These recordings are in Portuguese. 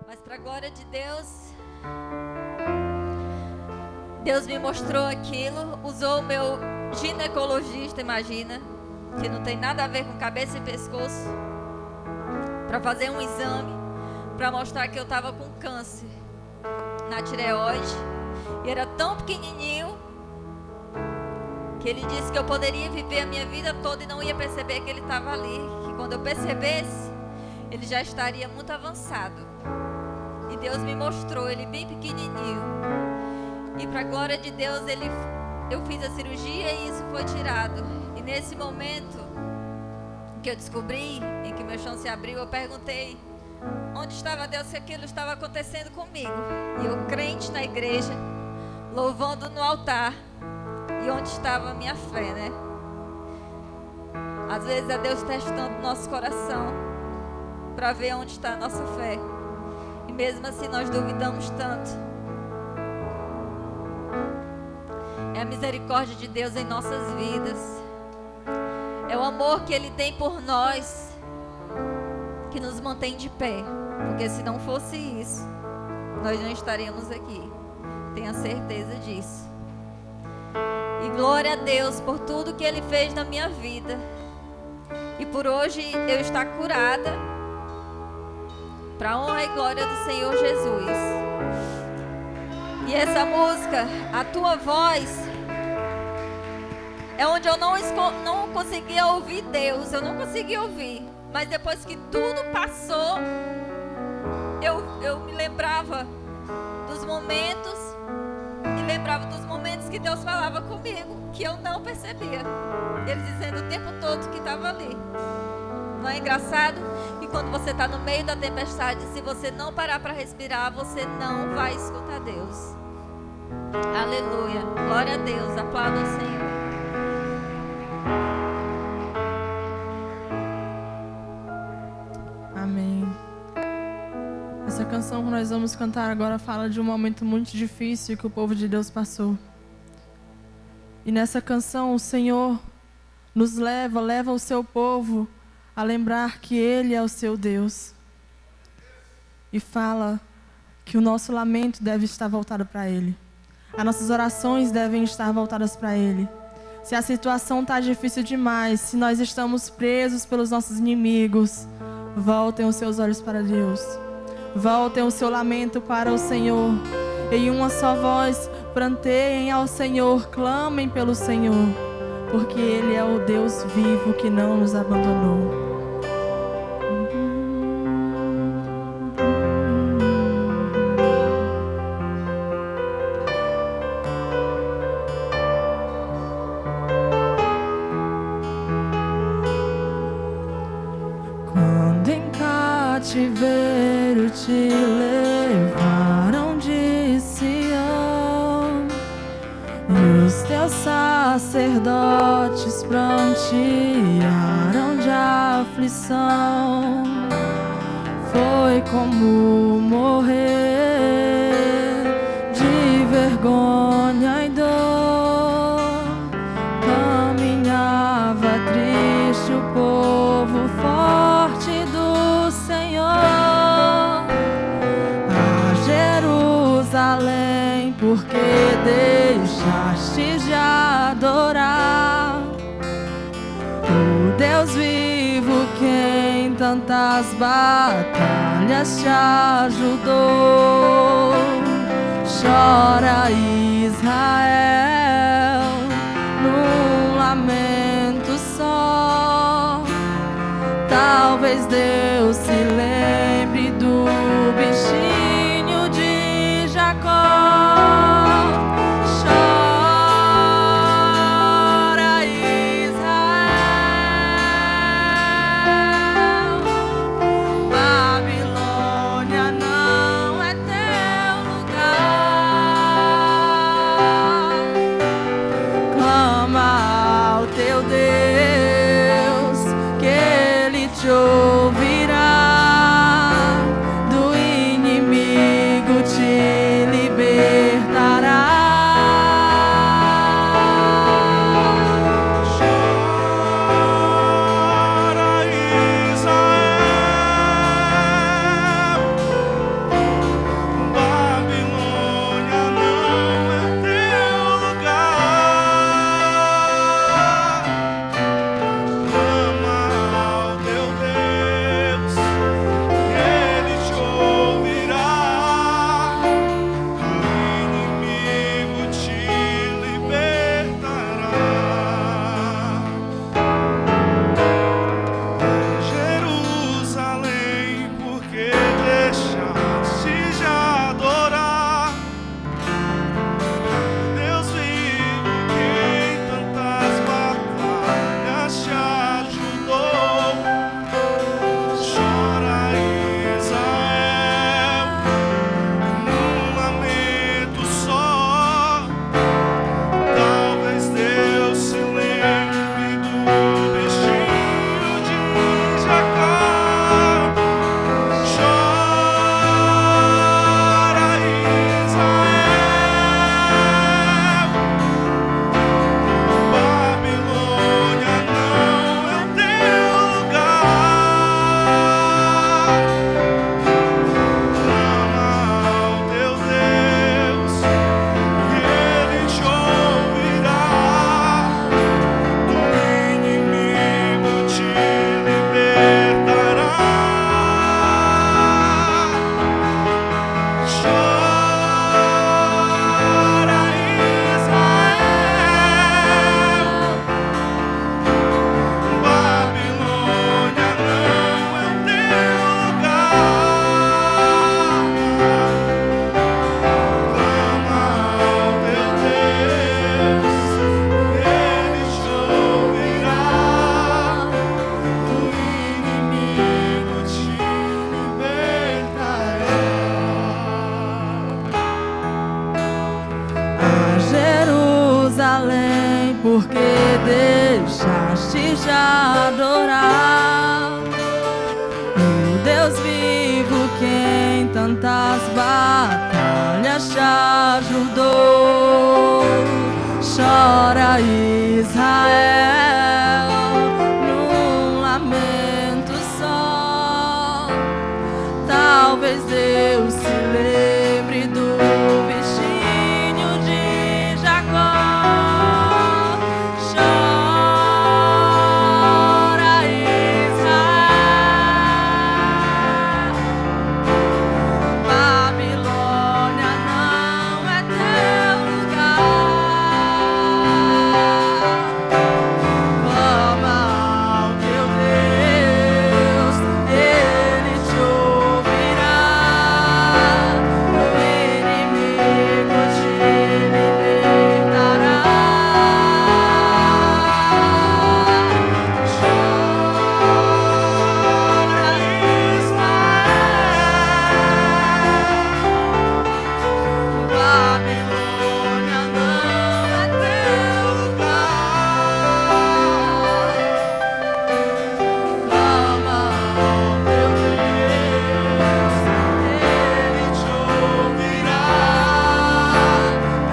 Mas para a glória de Deus, Deus me mostrou aquilo, usou o meu ginecologista, imagina, que não tem nada a ver com cabeça e pescoço, para fazer um exame, para mostrar que eu estava com câncer na tireoide, e era tão pequenininho, que ele disse que eu poderia viver a minha vida toda e não ia perceber que ele estava ali, que quando eu percebesse, ele já estaria muito avançado. E Deus me mostrou ele bem pequenininho. E para a glória de Deus, eu fiz a cirurgia e isso foi tirado. E nesse momento que eu descobri, em que meu chão se abriu, eu perguntei onde estava Deus, se aquilo estava acontecendo comigo. E eu, crente na igreja, louvando no altar. E onde estava a minha fé, né? Às vezes é Deus testando nosso coração para ver onde está a nossa fé. E mesmo assim nós duvidamos tanto. É a misericórdia de Deus em nossas vidas. É o amor que Ele tem por nós que nos mantém de pé. Porque se não fosse isso, nós não estaríamos aqui. Tenha certeza disso. E glória a Deus por tudo que Ele fez na minha vida. E por hoje eu estar curada, para a honra e glória do Senhor Jesus. E essa música, A Tua Voz, é onde eu não conseguia ouvir Deus. Eu não conseguia ouvir. Mas depois que tudo passou, eu me lembrava dos momentos. E lembrava dos momentos que Deus falava comigo, que eu não percebia. Ele dizendo o tempo todo que estava ali. Não é engraçado? E quando você está no meio da tempestade, se você não parar para respirar, você não vai escutar Deus. Aleluia. Glória a Deus. Aplauda o Senhor. Amém. Essa canção que nós vamos cantar agora fala de um momento muito difícil que o povo de Deus passou. E nessa canção o Senhor nos leva o seu povo a lembrar que Ele é o seu Deus. E fala que o nosso lamento deve estar voltado para Ele. As nossas orações devem estar voltadas para Ele. Se a situação está difícil demais, se nós estamos presos pelos nossos inimigos, voltem os seus olhos para Deus. Voltem o seu lamento para o Senhor. Em uma só voz, pranteiem ao Senhor, clamem pelo Senhor, porque Ele é o Deus vivo que não nos abandonou. Quando em cativeiro te levaram de Sião e os teus sacerdotes prantearam de aflição, foi como morrer de vergonha e dor. Caminhava triste o povo forte do Senhor a Jerusalém, porque deixaste de adorar o Deus vivo que em tantas batalhas te ajudou. Chora Israel num lamento só. Talvez Deus se lembre do bichinho de Jacó. Chora Israel, Babilônia não é teu lugar. Clama ao teu Deus, que Ele te ouvirá. te adorar. O Deus vivo que em tantas batalhas te ajudou. Chora Israel num lamento só. Talvez Deus se lembre do bichinho de Jacó. Chora Israel, Babilônia não é teu lugar. Clama ao teu Deus, Ele te ouvirá. O inimigo te libertará. Chora Israel, Babilônia não é teu lugar. Clama ao teu Deus, Ele te ouvirá.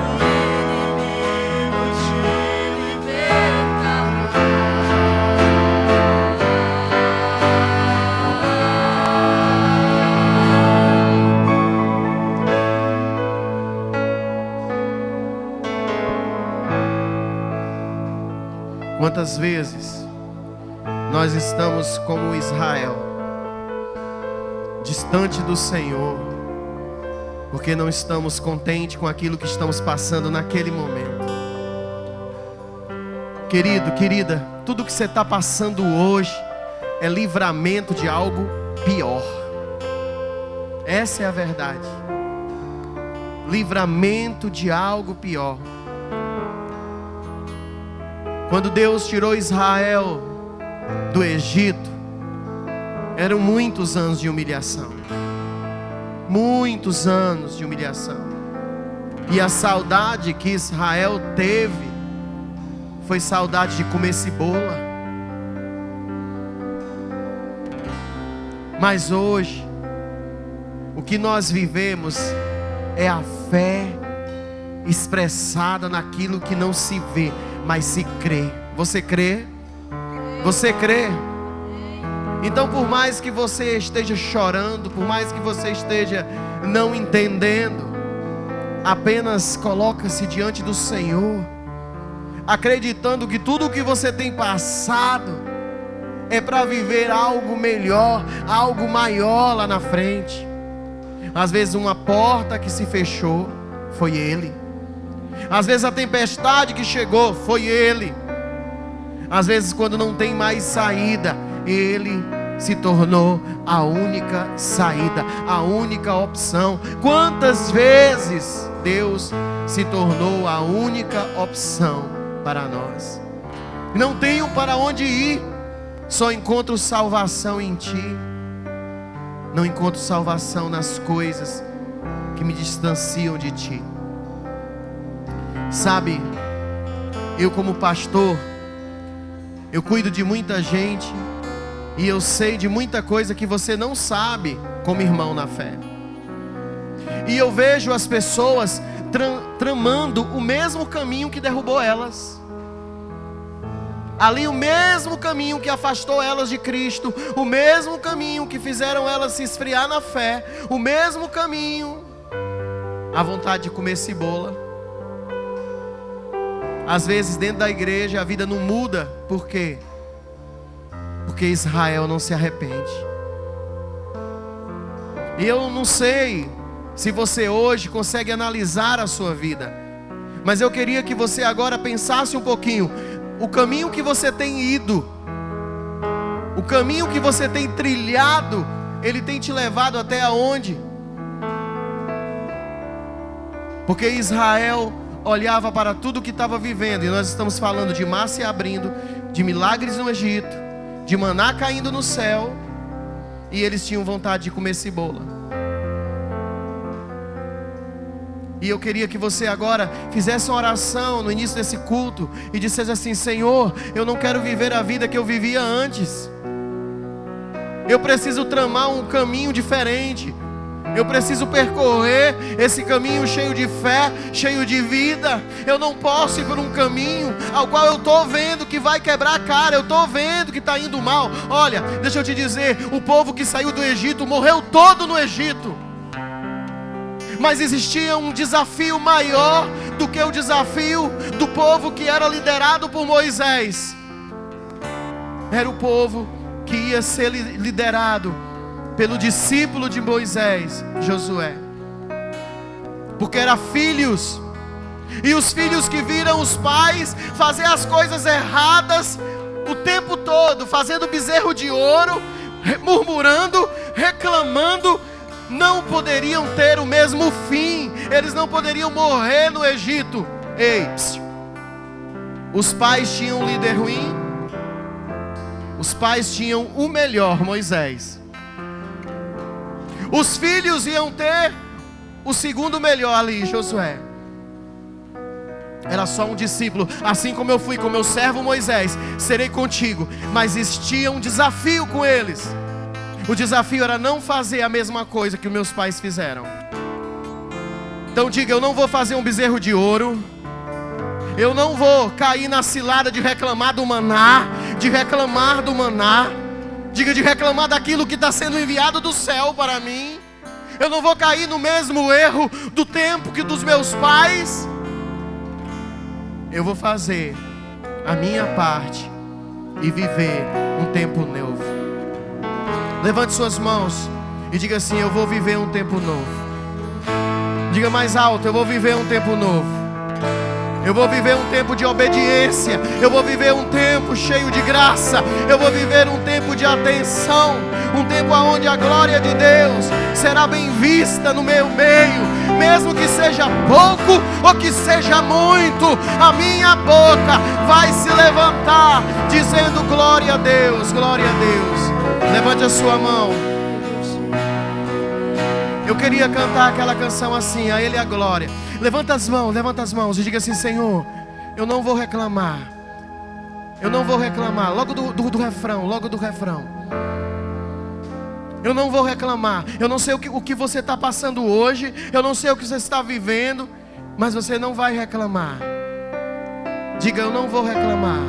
O inimigo te libertará. Quantas vezes nós estamos como Israel, distante do Senhor, porque não estamos contentes com aquilo que estamos passando naquele momento. Querido, querida, tudo que você está passando hoje é livramento de algo pior. Essa é a verdade. Livramento de algo pior. Quando Deus tirou Israel do Egito, eram muitos anos de humilhação. Muitos anos de humilhação. E a saudade que Israel teve foi saudade de comer cebola. Mas hoje, o que nós vivemos é a fé expressada naquilo que não se vê, mas se crê. Você crê? Você crê? Então, por mais que você esteja chorando, por mais que você esteja não entendendo, apenas coloca-se diante do Senhor, acreditando que tudo o que você tem passado é para viver algo melhor, algo maior lá na frente. Às vezes uma porta que se fechou, foi Ele. Às vezes a tempestade que chegou, foi Ele. Às vezes quando não tem mais saída, Ele se tornou a única saída, a única opção. Quantas vezes Deus se tornou a única opção para nós? Não tenho para onde ir, só encontro salvação em Ti. Não encontro salvação nas coisas que me distanciam de Ti. Sabe, eu como pastor, eu cuido de muita gente e eu sei de muita coisa que você não sabe como irmão na fé. E eu vejo as pessoas tramando o mesmo caminho que derrubou elas. Ali o mesmo caminho que afastou elas de Cristo, o mesmo caminho que fizeram elas se esfriar na fé, o mesmo caminho, a vontade de comer cebola. Às vezes dentro da igreja a vida não muda. Por quê? Porque Israel não se arrepende. E eu não sei se você hoje consegue analisar a sua vida, mas eu queria que você agora pensasse um pouquinho. O caminho que você tem ido, o caminho que você tem trilhado, ele tem te levado até aonde? Porque Israel olhava para tudo que estava vivendo, e nós estamos falando de mar se abrindo, de milagres no Egito, de maná caindo no céu, e eles tinham vontade de comer cebola. E eu queria que você agora fizesse uma oração no início desse culto e dissesse assim: Senhor, eu não quero viver a vida que eu vivia antes. Eu preciso tramar um caminho diferente. Eu preciso percorrer esse caminho cheio de fé, cheio de vida. Eu não posso ir por um caminho ao qual eu estou vendo que vai quebrar a cara. Eu estou vendo que está indo mal. Olha, deixa eu te dizer, o povo que saiu do Egito morreu todo no Egito. Mas existia um desafio maior do que o desafio do povo que era liderado por Moisés. Era o povo que ia ser liderado pelo discípulo de Moisés, Josué. Porque eram filhos. E os filhos que viram os pais fazer as coisas erradas o tempo todo, fazendo bezerro de ouro, murmurando, reclamando, não poderiam ter o mesmo fim. Eles não poderiam morrer no Egito. Ei, os pais tinham um líder ruim. Os pais tinham o melhor, Moisés. Os filhos iam ter o segundo melhor ali, Josué. Era só um discípulo. Assim como eu fui com meu servo Moisés, serei contigo. Mas existia um desafio com eles. O desafio era não fazer a mesma coisa que os meus pais fizeram. Então diga: eu não vou fazer um bezerro de ouro. Eu não vou cair na cilada de reclamar do maná. De reclamar do maná. Diga: de reclamar daquilo que está sendo enviado do céu para mim. Eu não vou cair no mesmo erro do tempo que dos meus pais. Eu vou fazer a minha parte e viver um tempo novo. Levante suas mãos e diga assim: eu vou viver um tempo novo. Diga mais alto: eu vou viver um tempo novo. Eu vou viver um tempo de obediência. Eu vou viver um tempo cheio de graça. Eu vou viver um tempo de atenção. Um tempo onde a glória de Deus será bem vista no meu meio. Mesmo que seja pouco ou que seja muito, a minha boca vai se levantar dizendo glória a Deus, glória a Deus. Levante a sua mão. Eu queria cantar aquela canção assim: a Ele a glória. Levanta as mãos e diga assim: Senhor, eu não vou reclamar. Eu não vou reclamar. Logo do refrão, logo do refrão. Eu não vou reclamar. Eu não sei o que você está passando hoje. Eu não sei o que você está vivendo. Mas você não vai reclamar. Diga: eu não vou reclamar.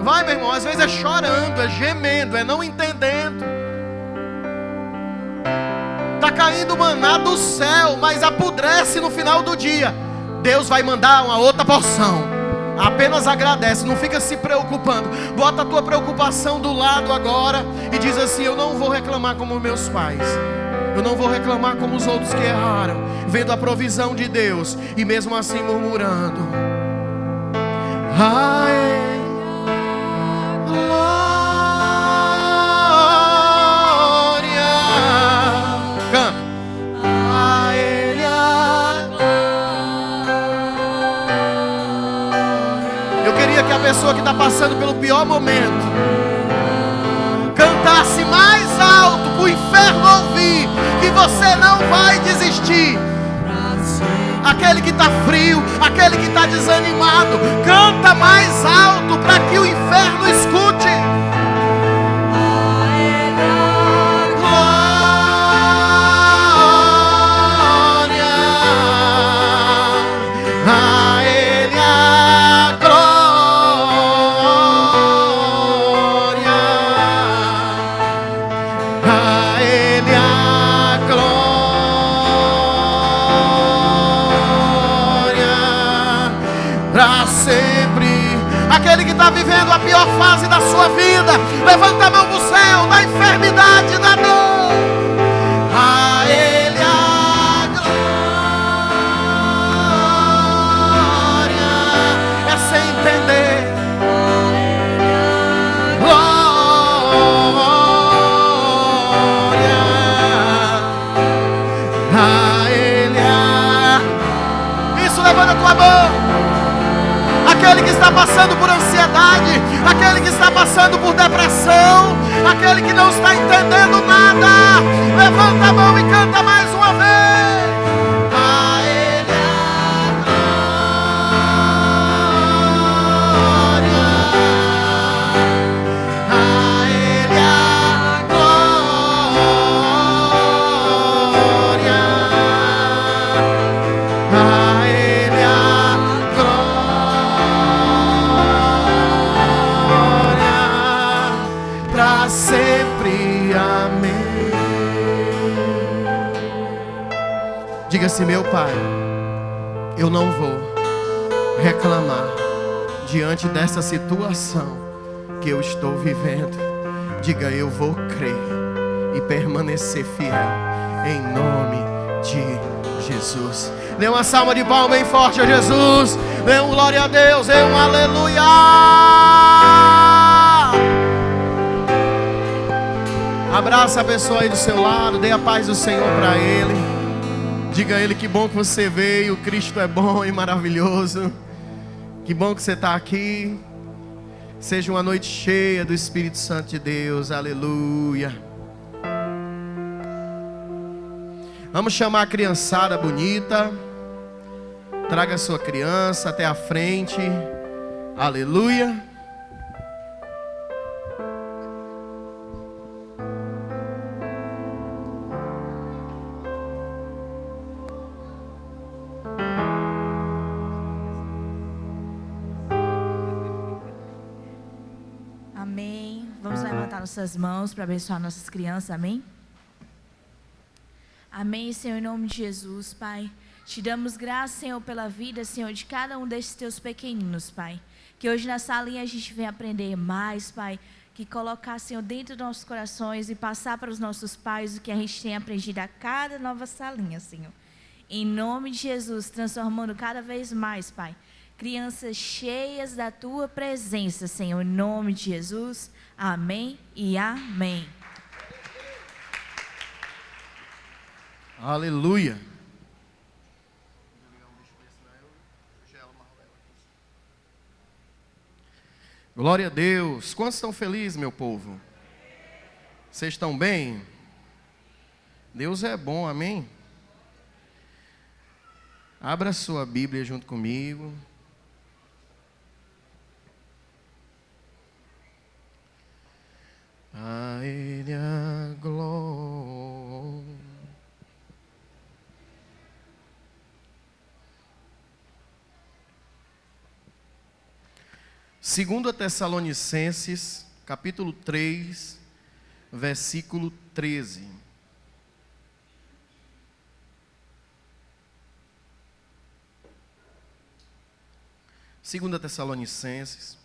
Vai, meu irmão, às vezes é chorando, é gemendo, é não entendendo. Está caindo maná do céu, mas apodrece no final do dia. Deus vai mandar uma outra porção. Apenas agradece, não fica se preocupando. Bota a tua preocupação do lado agora e diz assim: eu não vou reclamar como meus pais. Eu não vou reclamar como os outros que erraram, vendo a provisão de Deus e mesmo assim murmurando. Ai, que a pessoa que está passando pelo pior momento cantasse mais alto para o inferno ouvir que você não vai desistir. Aquele que está frio, aquele que está desanimado, canta mais alto para que o inferno escute. Aquele que está vivendo a pior fase da sua vida, levanta a mão para o céu, da enfermidade, da dor. A Ele a glória. É sem entender. Glória. A Ele a... Isso, levanta a tua mão. Aquele que está passando por ansiedade, aquele que está passando por depressão, aquele que não está entendendo nada, levanta a mão e canta mais uma vez. Diga assim: meu Pai, eu não vou reclamar diante dessa situação que eu estou vivendo. Diga: eu vou crer e permanecer fiel, em nome de Jesus. Dê uma salva de palmas bem forte a Jesus. Dê um glória a Deus, dê um aleluia. Abraça a pessoa aí do seu lado, dê a paz do Senhor para ele. Diga a ele: que bom que você veio, Cristo é bom e maravilhoso. Que bom que você está aqui. Seja uma noite cheia do Espírito Santo de Deus, aleluia. Vamos chamar a criançada bonita. Traga a sua criança até a frente, aleluia. Amém. Vamos levantar nossas mãos para abençoar nossas crianças, amém? Amém, Senhor, em nome de Jesus, Pai. Te damos graças, Senhor, pela vida, Senhor, de cada um desses teus pequeninos, Pai. Que hoje na salinha a gente venha aprender mais, Pai. Que colocar, Senhor, dentro dos nossos corações e passar para os nossos pais o que a gente tem aprendido a cada nova salinha, Senhor. Em nome de Jesus, transformando cada vez mais, Pai. Crianças cheias da Tua presença, Senhor, em nome de Jesus. Amém e amém. Aleluia. Glória a Deus. Quantos estão felizes, meu povo? Vocês estão bem? Deus é bom, amém? Abra sua Bíblia junto comigo. A Ele a glória. Segundo Tessalonicenses, capítulo 3, versículo 13. Segunda Tessalonicenses,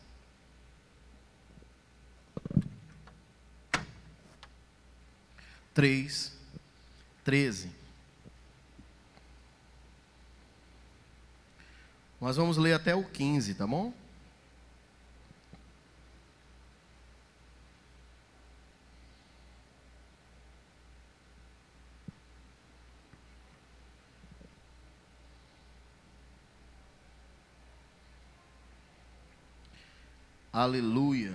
três, 13. Nós vamos ler até o 15, tá bom? Aleluia.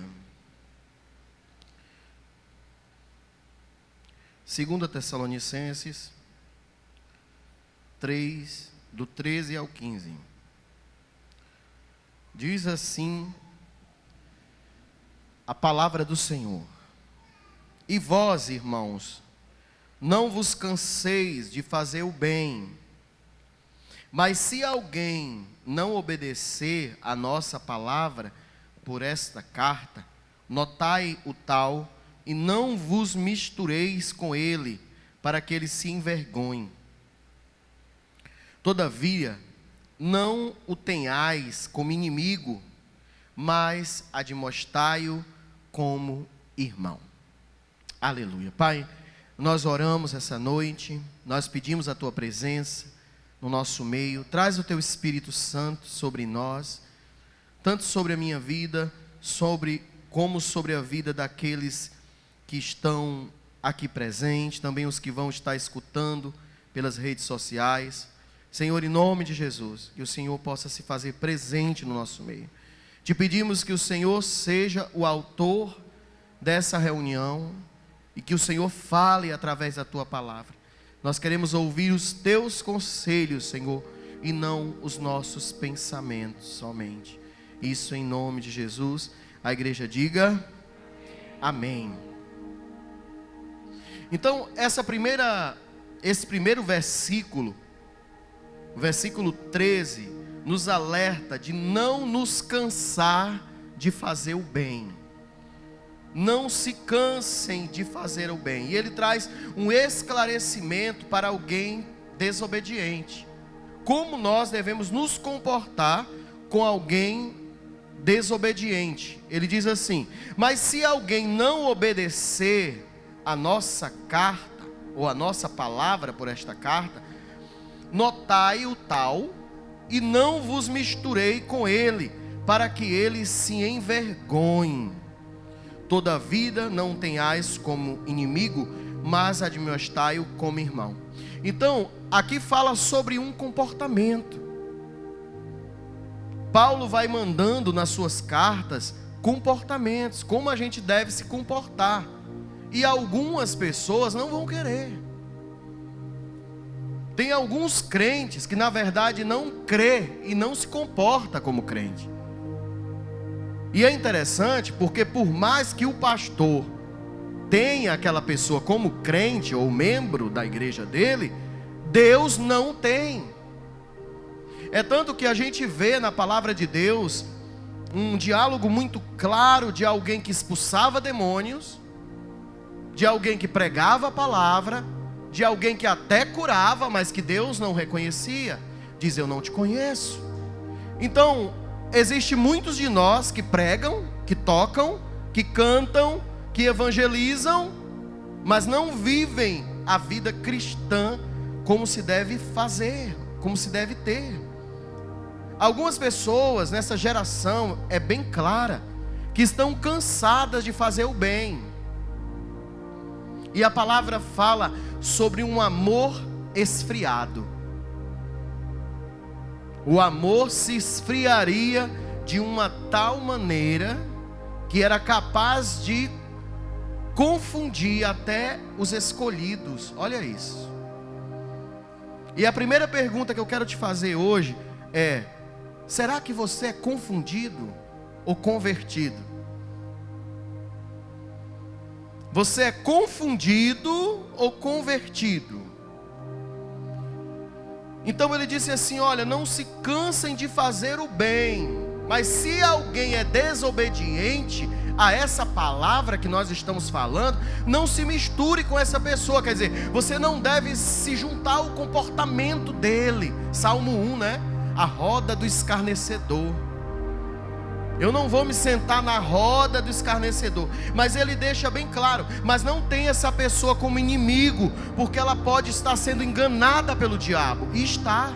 2 Tessalonicenses 3, do 13 ao 15. Diz assim a palavra do Senhor: E vós, irmãos, não vos canseis de fazer o bem, mas se alguém não obedecer a nossa palavra por esta carta, notai o tal, e não vos mistureis com ele, para que ele se envergonhe. Todavia, não o tenhais como inimigo, mas admoestai-o como irmão. Aleluia. Pai, nós oramos essa noite, nós pedimos a Tua presença no nosso meio. Traz o Teu Espírito Santo sobre nós, tanto sobre a minha vida, como sobre a vida daqueles que estão aqui presentes, também os que vão estar escutando pelas redes sociais. Senhor, em nome de Jesus, que o Senhor possa se fazer presente no nosso meio. Te pedimos que o Senhor seja o autor dessa reunião e que o Senhor fale através da Tua palavra. Nós queremos ouvir os Teus conselhos, Senhor, e não os nossos pensamentos somente. Isso em nome de Jesus. A igreja diga amém. Então, esse primeiro versículo, o versículo 13, nos alerta de não nos cansar de fazer o bem. Não se cansem de fazer o bem. E ele traz um esclarecimento para alguém desobediente. Como nós devemos nos comportar com alguém desobediente? Ele diz assim: mas se alguém não obedecer a nossa carta, ou a nossa palavra por esta carta, notai o tal, e não vos misturei com ele, para que ele se envergonhe. Toda vida não tenhais como inimigo, mas admoestai-o como irmão. Então, aqui fala sobre um comportamento. Paulo vai mandando nas suas cartas comportamentos, como a gente deve se comportar. E algumas pessoas não vão querer. Tem alguns crentes que na verdade não crê e não se comporta como crente. E é interessante porque por mais que o pastor tenha aquela pessoa como crente ou membro da igreja dele, Deus não tem. É tanto que a gente vê na palavra de Deus um diálogo muito claro de alguém que expulsava demônios, de alguém que pregava a palavra, de alguém que até curava, mas que Deus não reconhecia. Diz: eu não te conheço. Então, existe muitos de nós que pregam, que tocam, que cantam, que evangelizam, mas não vivem a vida cristã como se deve fazer, como se deve ter. Algumas pessoas nessa geração, é bem clara, que estão cansadas de fazer o bem. E a palavra fala sobre um amor esfriado. O amor se esfriaria de uma tal maneira que era capaz de confundir até os escolhidos. Olha isso. E a primeira pergunta que eu quero te fazer hoje é: será que você é confundido ou convertido? Você é confundido ou convertido? Então ele disse assim: olha, não se cansem de fazer o bem, mas se alguém é desobediente a essa palavra que nós estamos falando, não se misture com essa pessoa. Quer dizer, você não deve se juntar ao comportamento dele. Salmo 1, né? A roda do escarnecedor. Eu não vou me sentar na roda do escarnecedor. Mas ele deixa bem claro: mas não tem essa pessoa como inimigo, porque ela pode estar sendo enganada pelo diabo. E está.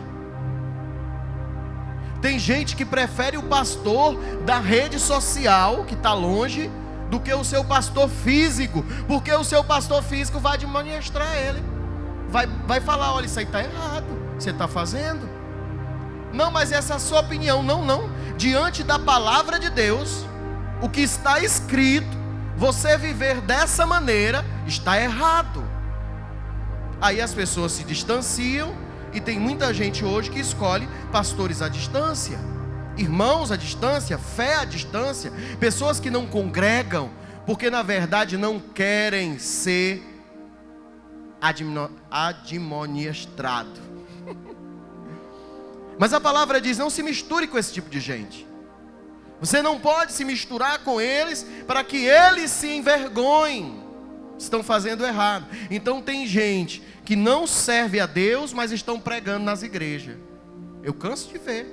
Tem gente que prefere o pastor da rede social, que está longe, do que o seu pastor físico, porque o seu pastor físico vai admoestar ele. Vai falar: olha, isso aí está errado, você está fazendo. Não, mas essa é a sua opinião. Não. Diante da palavra de Deus, o que está escrito, você viver dessa maneira está errado. Aí as pessoas se distanciam, e tem muita gente hoje que escolhe pastores à distância, irmãos à distância, fé à distância, pessoas que não congregam, porque na verdade não querem ser admoestados. Mas a palavra diz: não se misture com esse tipo de gente. Você não pode se misturar com eles, para que eles se envergonhem. Estão fazendo errado. Então tem gente que não serve a Deus, mas estão pregando nas igrejas. Eu canso de ver.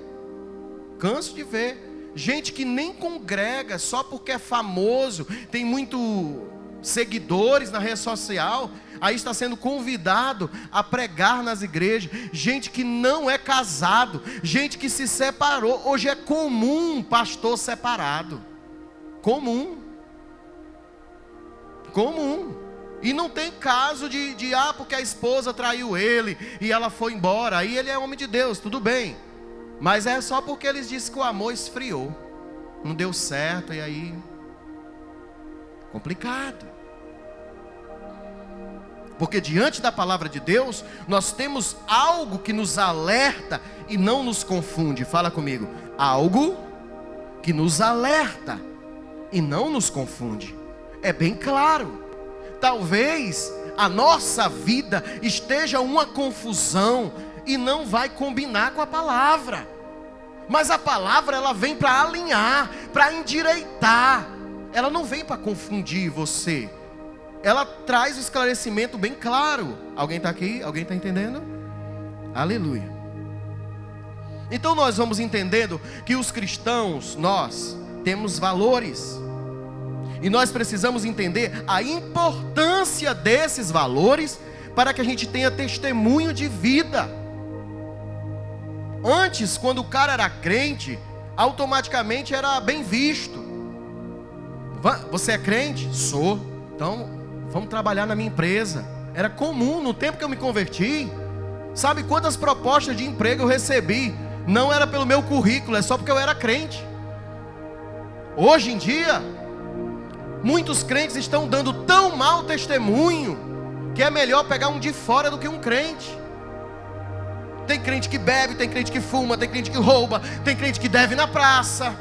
Gente que nem congrega só porque é famoso, tem muito seguidores na rede social, aí está sendo convidado a pregar nas igrejas. Gente que não é casado, gente que se separou. Hoje é comum pastor separado. Comum. E não tem caso de porque a esposa traiu ele e ela foi embora, aí ele é homem de Deus, tudo bem. Mas é só porque eles dizem que o amor esfriou, não deu certo, e aí complicado. Porque diante da palavra de Deus, nós temos algo que nos alerta e não nos confunde. Fala comigo: algo que nos alerta e não nos confunde. É bem claro. Talvez a nossa vida esteja uma confusão e não vai combinar com a palavra. Mas a palavra, ela vem para alinhar, para endireitar. Ela não vem para confundir você. Ela traz o esclarecimento bem claro. Alguém está aqui? Alguém está entendendo? Aleluia. Então nós vamos entendendo que os cristãos, nós temos valores. E nós precisamos entender a importância desses valores para que a gente tenha testemunho de vida. Antes, quando o cara era crente, automaticamente era bem visto. Você é crente? Sou. Então, vamos trabalhar na minha empresa. Era comum, no tempo que eu me converti. Sabe quantas propostas de emprego eu recebi? Não era pelo meu currículo, é só porque eu era crente. Hoje em dia, muitos crentes estão dando tão mau testemunho que é melhor pegar um de fora do que um crente. Tem crente que bebe, tem crente que fuma, tem crente que rouba, tem crente que deve na praça.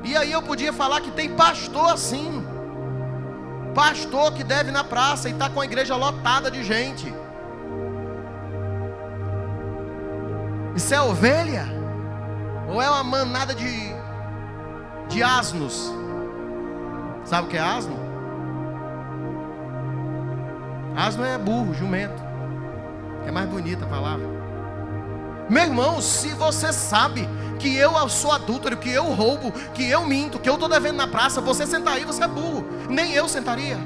E aí eu podia falar que tem pastor assim. Pastor que deve na praça e está com a igreja lotada de gente. Isso é ovelha? Ou é uma manada de asnos? Sabe o que é asno? Asno é burro, jumento. É mais bonita a palavra. Meu irmão, se você sabe que eu sou adúltero, que eu roubo, que eu minto, que eu estou devendo na praça, você sentar aí, você é burro. Nem eu sentaria.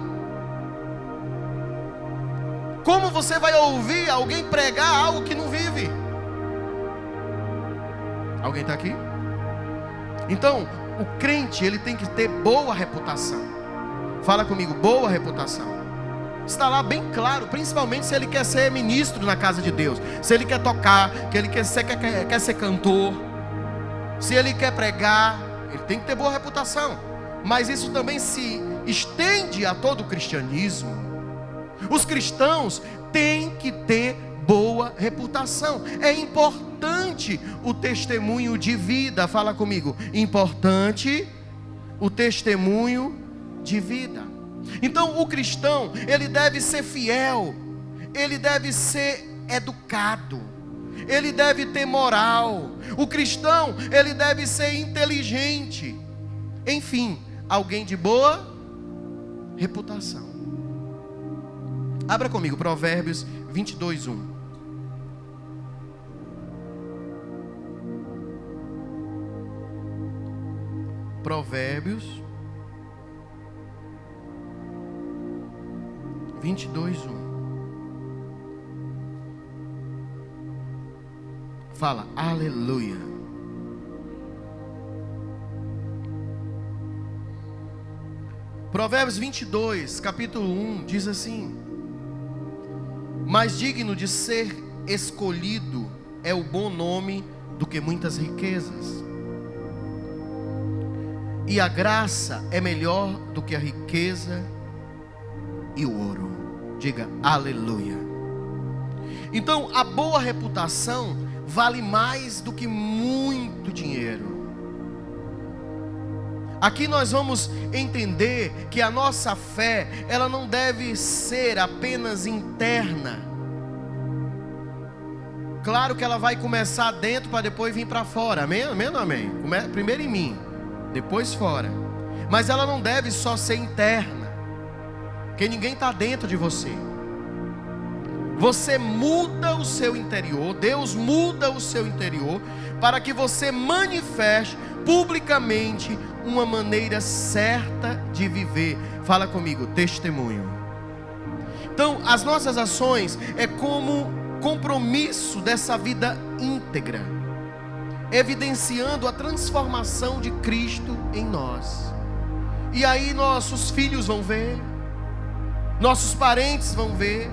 Como você vai ouvir alguém pregar algo que não vive? Alguém está aqui? Então, o crente, ele tem que ter boa reputação. Fala comigo, boa reputação. Está lá bem claro, principalmente se ele quer ser ministro na casa de Deus. Se ele quer tocar, que ele quer ser cantor. Se ele quer pregar, ele tem que ter boa reputação. Mas isso também se estende a todo o cristianismo. Os cristãos têm que ter boa reputação. É importante o testemunho de vida. Fala comigo, importante o testemunho de vida. Então o cristão, ele deve ser fiel, ele deve ser educado, ele deve ter moral. O cristão, ele deve ser inteligente. Enfim, alguém de boa reputação. Abra comigo Provérbios 22:1. Provérbios 22:1. Fala, aleluia. Provérbios 22, capítulo 1, diz assim: mais digno de ser escolhido é o bom nome do que muitas riquezas, e a graça é melhor do que a riqueza e o ouro. Diga aleluia. Então a boa reputação vale mais do que muito dinheiro. Aqui nós vamos entender que a nossa fé, ela não deve ser apenas interna. Claro que ela vai começar dentro para depois vir para fora. Amém? Amém ou não amém? Primeiro em mim, depois fora. Mas ela não deve só ser interna, porque ninguém está dentro de você. Você muda o seu interior, Deus muda o seu interior, para que você manifeste publicamente uma maneira certa de viver. Fala comigo, testemunho. Então, as nossas ações é como compromisso dessa vida íntegra, evidenciando a transformação de Cristo em nós. E aí nossos filhos vão ver, nossos parentes vão ver.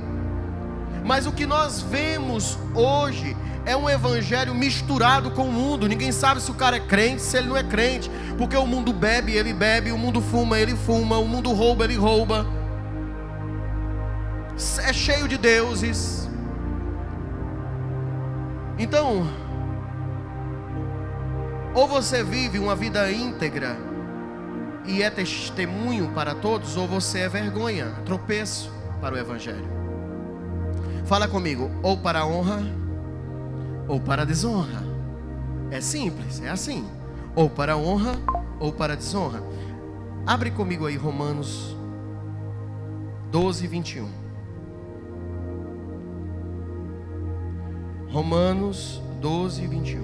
Mas o que nós vemos hoje é um evangelho misturado com o mundo. Ninguém sabe se o cara é crente, se ele não é crente, porque o mundo bebe, ele bebe, o mundo fuma, ele fuma, o mundo rouba, ele rouba. É cheio de deuses. Então, ou você vive uma vida íntegra e é testemunho para todos, ou você é vergonha, tropeço para o evangelho. Fala comigo, ou para a honra, ou para a desonra. É simples, é assim. Ou para a honra, ou para a desonra. Abre comigo aí Romanos 12:21. Romanos 12, 21.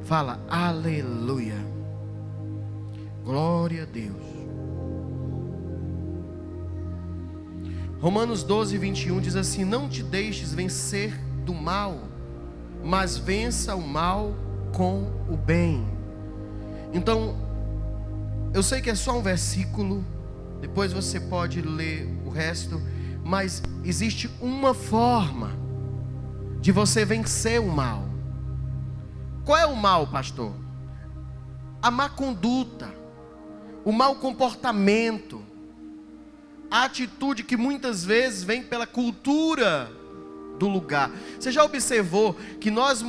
Fala, aleluia. Glória a Deus. Romanos 12, 21 diz assim: não te deixes vencer do mal, mas vença o mal com o bem. Então, eu sei que é só um versículo, depois você pode ler o resto, mas existe uma forma de você vencer o mal. Qual é o mal, pastor? A má conduta, o mau comportamento, a atitude que muitas vezes vem pela cultura do lugar. Você já observou que nós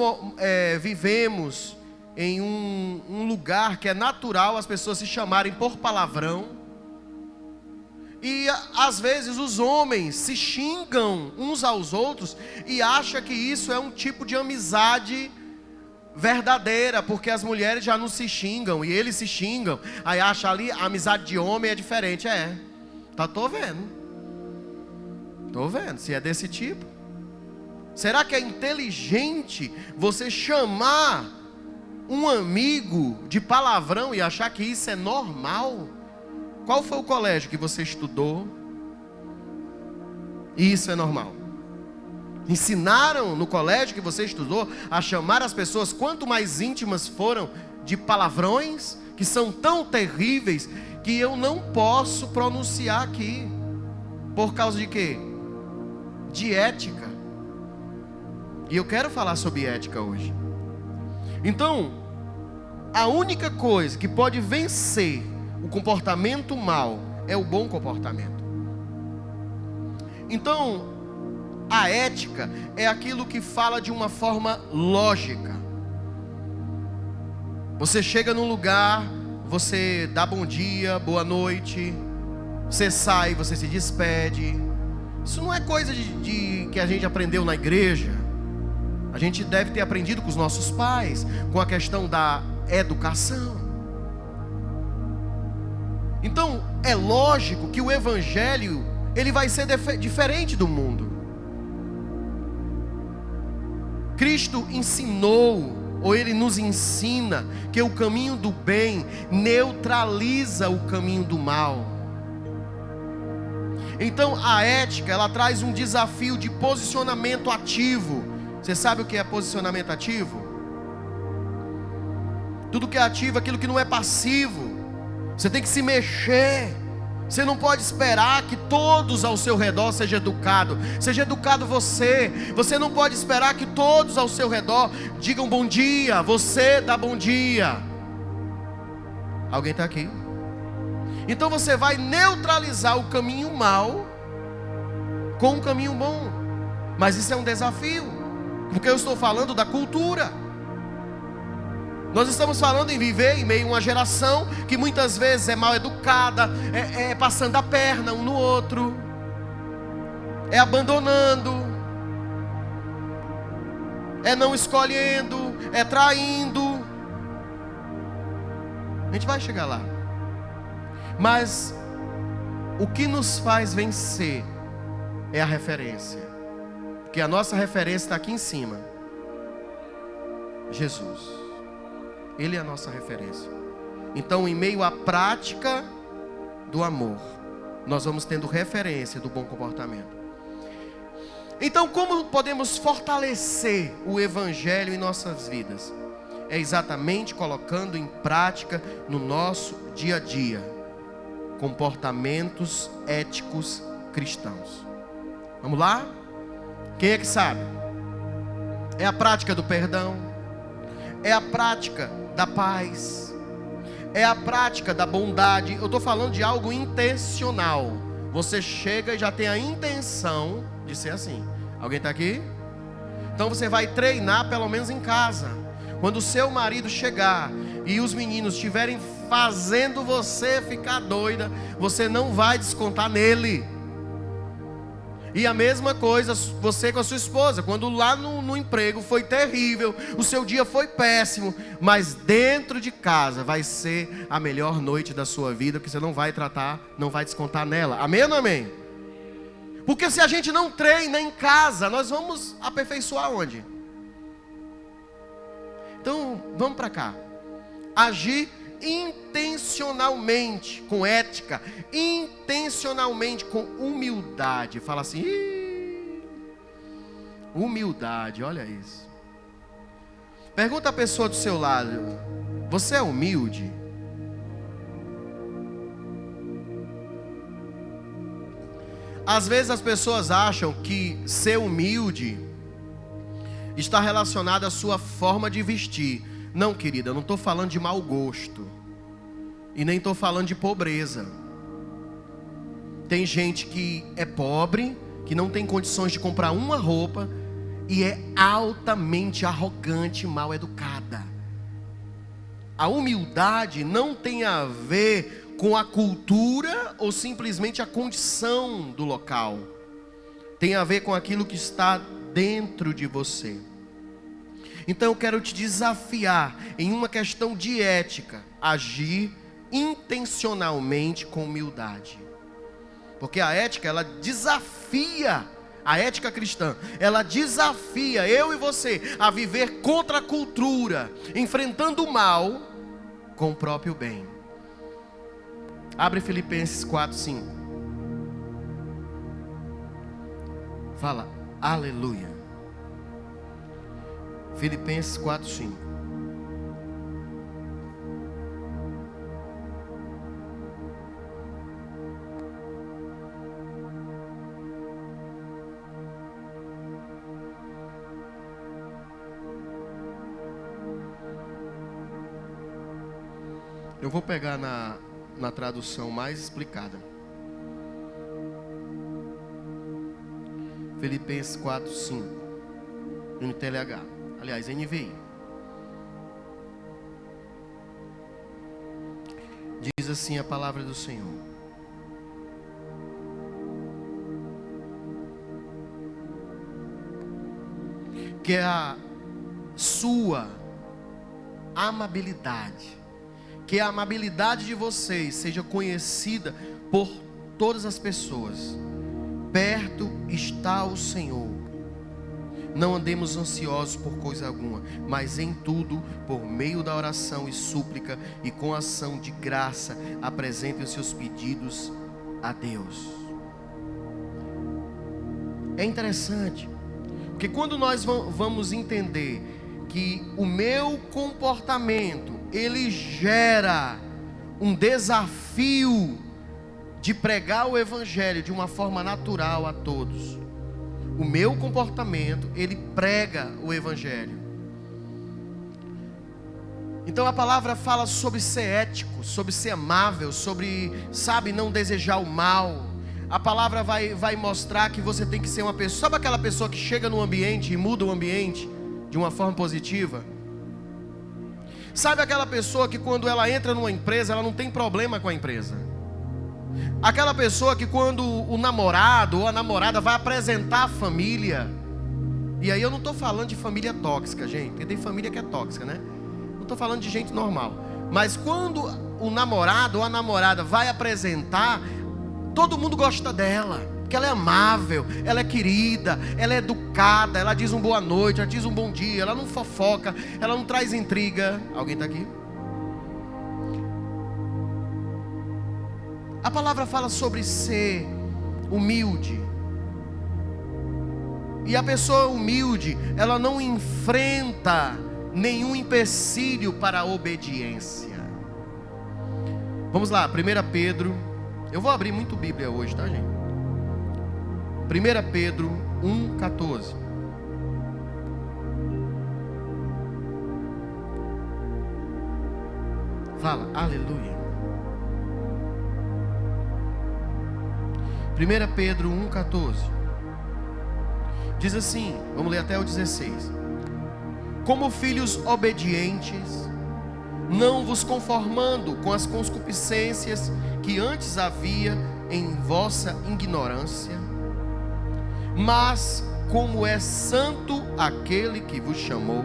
vivemos em um lugar que é natural as pessoas se chamarem por palavrão? E às vezes os homens se xingam uns aos outros e acham que isso é um tipo de amizade verdadeira, porque as mulheres já não se xingam e eles se xingam, aí acha ali a amizade de homem é diferente. Tô vendo, se é desse tipo. Será que é inteligente você chamar um amigo de palavrão e achar que isso é normal? Qual foi o colégio que você estudou? Isso é normal. Ensinaram no colégio que você estudou a chamar as pessoas, quanto mais íntimas foram, de palavrões que são tão terríveis que eu não posso pronunciar aqui. Por causa de quê? De ética. E eu quero falar sobre ética hoje. Então, a única coisa que pode vencer o comportamento mal é o bom comportamento. Então, a ética é aquilo que fala de uma forma lógica. Você chega num lugar, você dá bom dia, boa noite, você sai, você se despede. Isso não é coisa que a gente aprendeu na igreja. A gente deve ter aprendido com os nossos pais, com a questão da educação. Então, é lógico que o evangelho, ele vai ser diferente do mundo. Cristo ensinou, ou ele nos ensina, que o caminho do bem neutraliza o caminho do mal. Então, a ética, ela traz um desafio de posicionamento ativo. Você sabe o que é posicionamento ativo? Tudo que é ativo é aquilo que não é passivo. Você tem que se mexer. Você não pode esperar que todos ao seu redor sejam educados. Seja educado você. Você não pode esperar que todos ao seu redor digam bom dia. Você dá bom dia. Alguém está aqui? Então você vai neutralizar o caminho mal com o caminho bom. Mas isso é um desafio, porque eu estou falando da cultura. Nós estamos falando em viver em meio a uma geração que muitas vezes é mal educada, é passando a perna um no outro, é abandonando, é não escolhendo, é traindo. A gente vai chegar lá. Mas o que nos faz vencer é a referência, porque a nossa referência está aqui em cima. Jesus. Ele é a nossa referência. Então, em meio à prática do amor, nós vamos tendo referência do bom comportamento. Então, como podemos fortalecer o evangelho em nossas vidas? É exatamente colocando em prática no nosso dia a dia comportamentos éticos cristãos. Vamos lá? Quem é que sabe? É a prática do perdão, é a prática da paz, é a prática da bondade. Eu estou falando de algo intencional. Você chega e já tem a intenção de ser assim. Alguém está aqui? Então você vai treinar pelo menos em casa. Quando o seu marido chegar e os meninos estiverem fazendo você ficar doida, você não vai descontar nele. E a mesma coisa você com a sua esposa. Quando lá no emprego foi terrível, o seu dia foi péssimo, mas dentro de casa vai ser a melhor noite da sua vida, porque você não vai tratar, não vai descontar nela. Amém ou não amém? Porque se a gente não treina em casa, nós vamos aperfeiçoar onde? Então, vamos para cá. Agir intencionalmente, com ética, intencionalmente, com humildade. Fala assim, humildade, olha isso. Pergunta a pessoa do seu lado, você é humilde? Às vezes as pessoas acham que ser humilde está relacionado à sua forma de vestir. Não, querida, eu não estou falando de mau gosto. E nem estou falando de pobreza. Tem gente que é pobre, que não tem condições de comprar uma roupa e é altamente arrogante e mal educada. A humildade não tem a ver com a cultura ou simplesmente a condição do local. Tem a ver com aquilo que está dentro de você. Então eu quero te desafiar em uma questão de ética, agir intencionalmente com humildade. Porque a ética, ela desafia, a ética cristã, ela desafia eu e você a viver contra a cultura, enfrentando o mal com o próprio bem. Abre Filipenses 4:5. Fala, aleluia. Filipenses 4:5. Eu vou pegar na tradução mais explicada. Filipenses 4:5. NTLH. Aliás, NVI. Diz assim a palavra do Senhor. Que a sua amabilidade, que a amabilidade de vocês seja conhecida por todas as pessoas. Perto está o Senhor. Não andemos ansiosos por coisa alguma, mas em tudo, por meio da oração e súplica e com ação de graça, apresentem os seus pedidos a Deus. É interessante, porque quando nós vamos entender que o meu comportamento, ele gera um desafio de pregar o Evangelho de uma forma natural a todos. O meu comportamento, ele prega o Evangelho. Então a palavra fala sobre ser ético, sobre ser amável, sobre, sabe, não desejar o mal. A palavra vai mostrar que você tem que ser uma pessoa. Sabe aquela pessoa que chega no ambiente e muda o ambiente de uma forma positiva? Sabe aquela pessoa que quando ela entra numa empresa, ela não tem problema com a empresa? Aquela pessoa que quando o namorado ou a namorada vai apresentar a família, e aí eu não estou falando de família tóxica, gente, porque tem família que é tóxica, né? Não estou falando de gente normal. Mas quando o namorado ou a namorada vai apresentar, todo mundo gosta dela, porque ela é amável, ela é querida, ela é educada, ela diz um boa noite, ela diz um bom dia, ela não fofoca, ela não traz intriga. Alguém está aqui? A palavra fala sobre ser humilde. E a pessoa humilde, ela não enfrenta nenhum empecilho para a obediência. Vamos lá, 1 Pedro. Eu vou abrir muito Bíblia hoje, tá, gente? 1 Pedro 1,14. Fala, aleluia. 1 Pedro 1,14. Diz assim, vamos ler até o 16. Como filhos obedientes, não vos conformando com as concupiscências que antes havia em vossa ignorância, Mas como é santo aquele que vos chamou,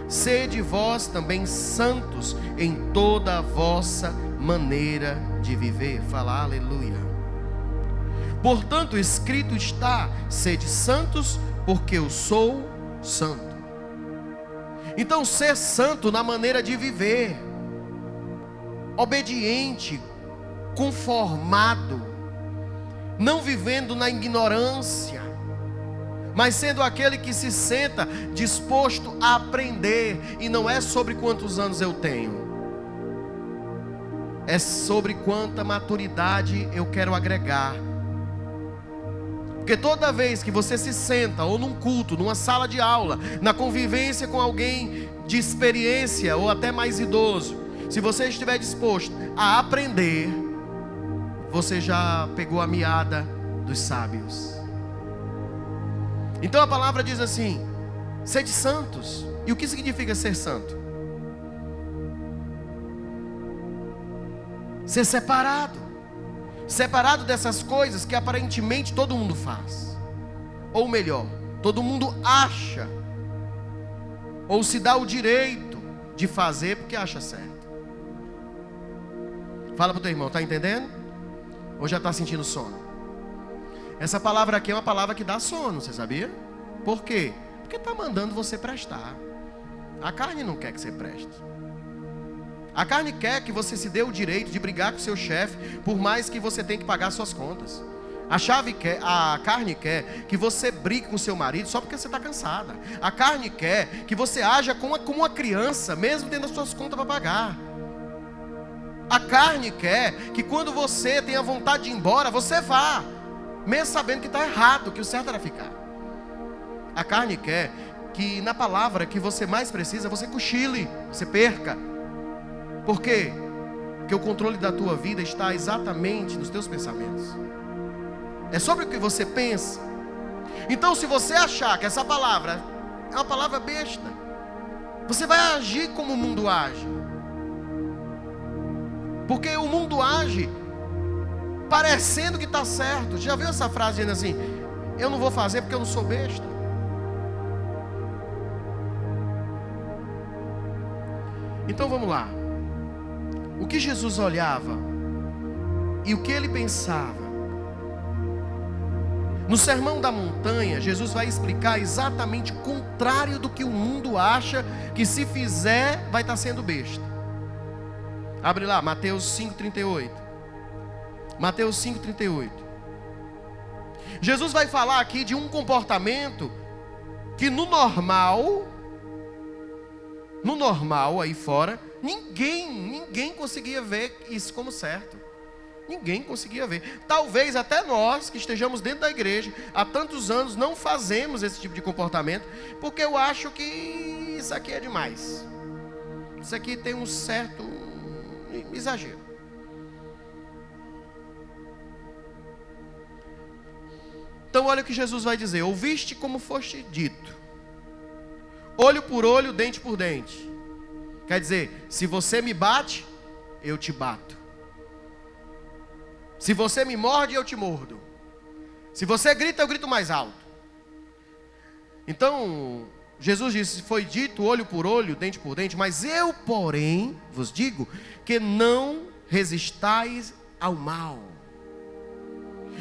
sede vós também santos em toda a vossa maneira de viver. Fala aleluia. Portanto, escrito está: sede santos, porque eu sou santo. Então, ser santo na maneira de viver, obediente, conformado, não vivendo na ignorância, mas sendo aquele que se senta disposto a aprender. E não é sobre quantos anos eu tenho, é sobre quanta maturidade eu quero agregar. Porque toda vez que você se senta, ou num culto, numa sala de aula, na convivência com alguém de experiência ou até mais idoso, se você estiver disposto a aprender, você já pegou a meada dos sábios. Então a palavra diz assim: sede santos. E o que significa ser santo? Ser separado. Separado dessas coisas que aparentemente todo mundo faz, ou melhor, todo mundo acha, ou se dá o direito de fazer porque acha certo. Fala para o teu irmão, está entendendo? Ou já está sentindo sono? Essa palavra aqui é uma palavra que dá sono, você sabia? Por quê? Porque está mandando você prestar. A carne não quer que você preste. A carne quer que você se dê o direito de brigar com seu chefe, por mais que você tenha que pagar suas contas. A carne quer que você brigue com seu marido só porque você está cansada. A carne quer que você haja como uma criança, mesmo tendo as suas contas para pagar. A carne quer que quando você tenha vontade de ir embora, você vá, mesmo sabendo que está errado, que o certo era ficar. A carne quer que na palavra que você mais precisa, você cochile, você perca. Por quê? Porque o controle da tua vida está exatamente nos teus pensamentos. É sobre o que você pensa. Então, se você achar que essa palavra é uma palavra besta, você vai agir como o mundo age. Porque o mundo age parecendo que está certo. Já viu essa frase dizendo assim: eu não vou fazer porque eu não sou besta? Então vamos lá. O que Jesus olhava e o que ele pensava. No Sermão da Montanha, Jesus vai explicar exatamente o contrário do que o mundo acha que se fizer vai estar sendo besta. Abre lá, Mateus 5,38. Mateus 5,38. Jesus vai falar aqui de um comportamento que no normal aí fora, ninguém conseguia ver isso como certo. Ninguém conseguia ver. Talvez até nós que estejamos dentro da igreja há tantos anos não fazemos esse tipo de comportamento, porque eu acho que isso aqui é demais. Isso aqui tem um certo exagero. Então olha o que Jesus vai dizer: ouviste como foste dito, olho por olho, dente por dente. Quer dizer, se você me bate, eu te bato. Se você me morde, eu te mordo. Se você grita, eu grito mais alto. Então, Jesus disse: foi dito olho por olho, dente por dente. Mas eu, porém, vos digo que não resistais ao mal.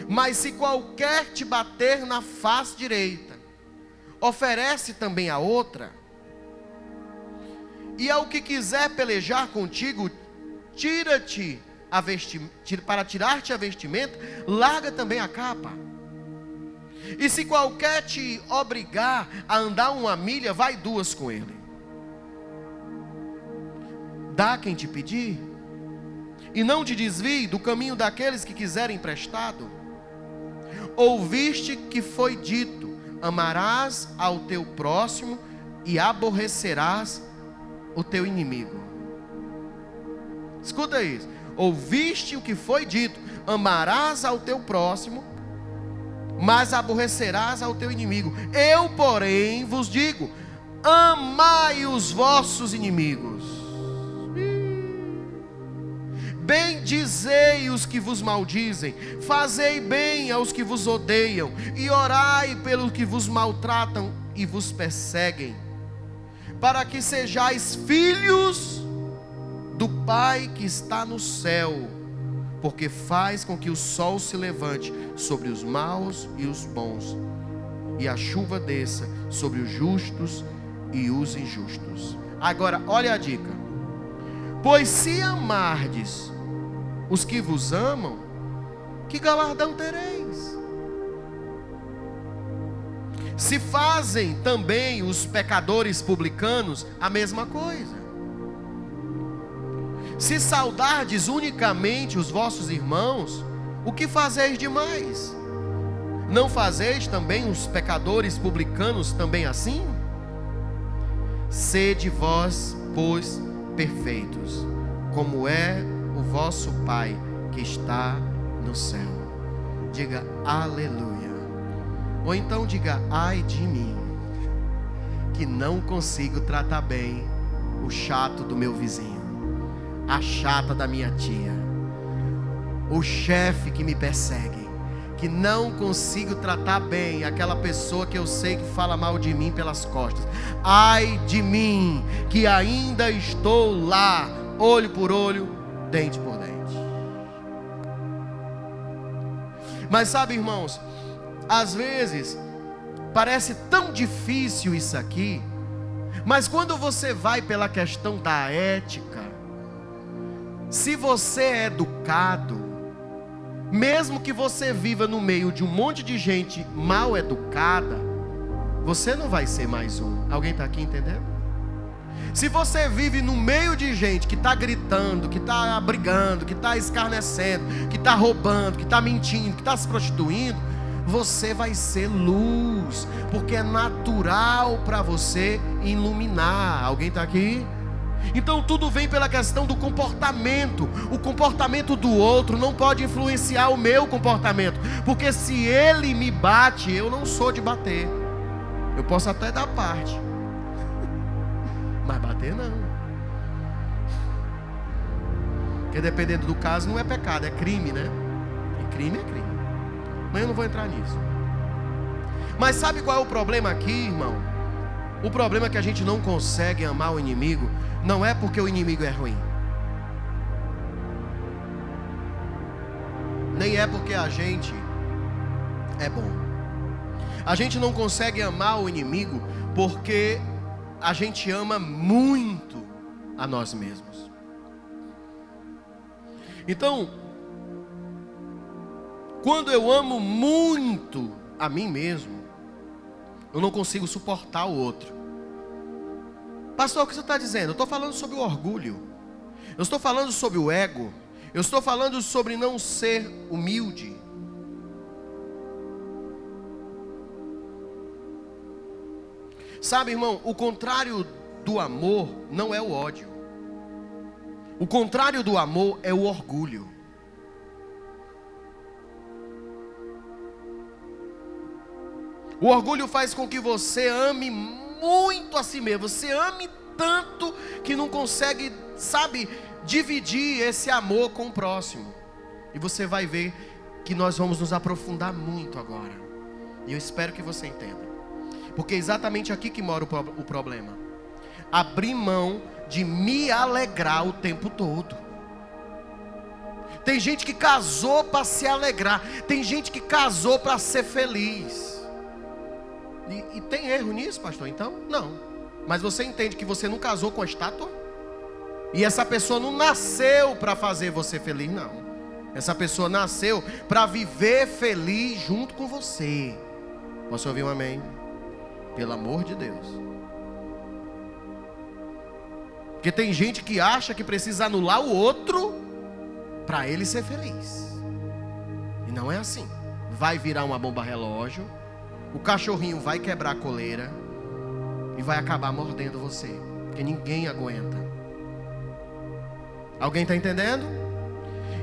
Mas se qualquer te bater na face direita, oferece também a outra. E ao que quiser pelejar contigo, tira-te para tirar-te a vestimenta, larga também a capa. E se qualquer te obrigar a andar 1 milha, vai 2 com ele. Dá quem te pedir, e não te desvie do caminho daqueles que quiserem emprestado. Ouviste que foi dito: amarás ao teu próximo e aborrecerás o teu inimigo. Escuta isso. Ouviste o que foi dito: amarás ao teu próximo, mas aborrecerás ao teu inimigo. Eu, porém, vos digo: amai os vossos inimigos. bendizei os que vos maldizem, fazei bem aos que vos odeiam, e orai pelos que vos maltratam e vos perseguem, para que sejais filhos do Pai que está no céu, porque faz com que o sol se levante sobre os maus e os bons, e a chuva desça sobre os justos e os injustos. Agora, olha a dica. Pois se amardes os que vos amam, que galardão tereis? Se fazem também os pecadores publicanos a mesma coisa. Se saudardes unicamente os vossos irmãos, o que fazeis demais? Não fazeis também os pecadores publicanos também assim? Sede vós, pois, perfeitos, como é o vosso Pai que está no céu. Diga aleluia. Ou então diga, ai de mim, que não consigo tratar bem o chato do meu vizinho, a chata da minha tia, o chefe que me persegue, que não consigo tratar bem aquela pessoa que eu sei que fala mal de mim pelas costas. Ai de mim, que ainda estou lá, olho por olho, dente por dente. Mas sabe, irmãos, às vezes parece tão difícil isso aqui, mas quando você vai pela questão da ética, se você é educado, mesmo que você viva no meio de um monte de gente mal educada, você não vai ser mais um. Alguém está aqui entendendo? Se você vive no meio de gente que está gritando, que está brigando, que está escarnecendo, que está roubando, que está mentindo, que está se prostituindo, você vai ser luz, porque é natural para você iluminar. Alguém está aqui? Então tudo vem pela questão do comportamento. O comportamento do outro não pode influenciar o meu comportamento, porque se ele me bate, eu não sou de bater. Eu posso até dar parte, mas bater não. Porque dependendo do caso não é pecado, é crime, né? E crime é crime. Mas eu não vou entrar nisso. Mas sabe qual é o problema aqui, irmão? O problema é que a gente não consegue amar o inimigo. Não é porque o inimigo é ruim, nem é porque a gente é bom. A gente não consegue amar o inimigo porque a gente ama muito a nós mesmos. Então, quando eu amo muito a mim mesmo, eu não consigo suportar o outro. Pastor, o que você está dizendo? Eu estou falando sobre o orgulho, eu estou falando sobre o ego, eu estou falando sobre não ser humilde. Sabe, irmão, o contrário do amor não é o ódio. O contrário do amor é o orgulho. O orgulho faz com que você ame muito a si mesmo. Você ame tanto que não consegue, sabe, dividir esse amor com o próximo. E você vai ver que nós vamos nos aprofundar muito agora. E eu espero que você entenda. Porque é exatamente aqui que mora o problema. Abrir mão de me alegrar o tempo todo. Tem gente que casou para se alegrar. Tem gente que casou para ser feliz. E tem erro nisso, pastor? Então, não. Mas você entende que você não casou com a estátua? E essa pessoa não nasceu para fazer você feliz, não. Essa pessoa nasceu para viver feliz junto com você. Posso ouvir um amém? Pelo amor de Deus. Porque tem gente que acha que precisa anular o outro para ele ser feliz. E não é assim. Vai virar uma bomba relógio. O cachorrinho vai quebrar a coleira e vai acabar mordendo você, porque ninguém aguenta. Alguém está entendendo?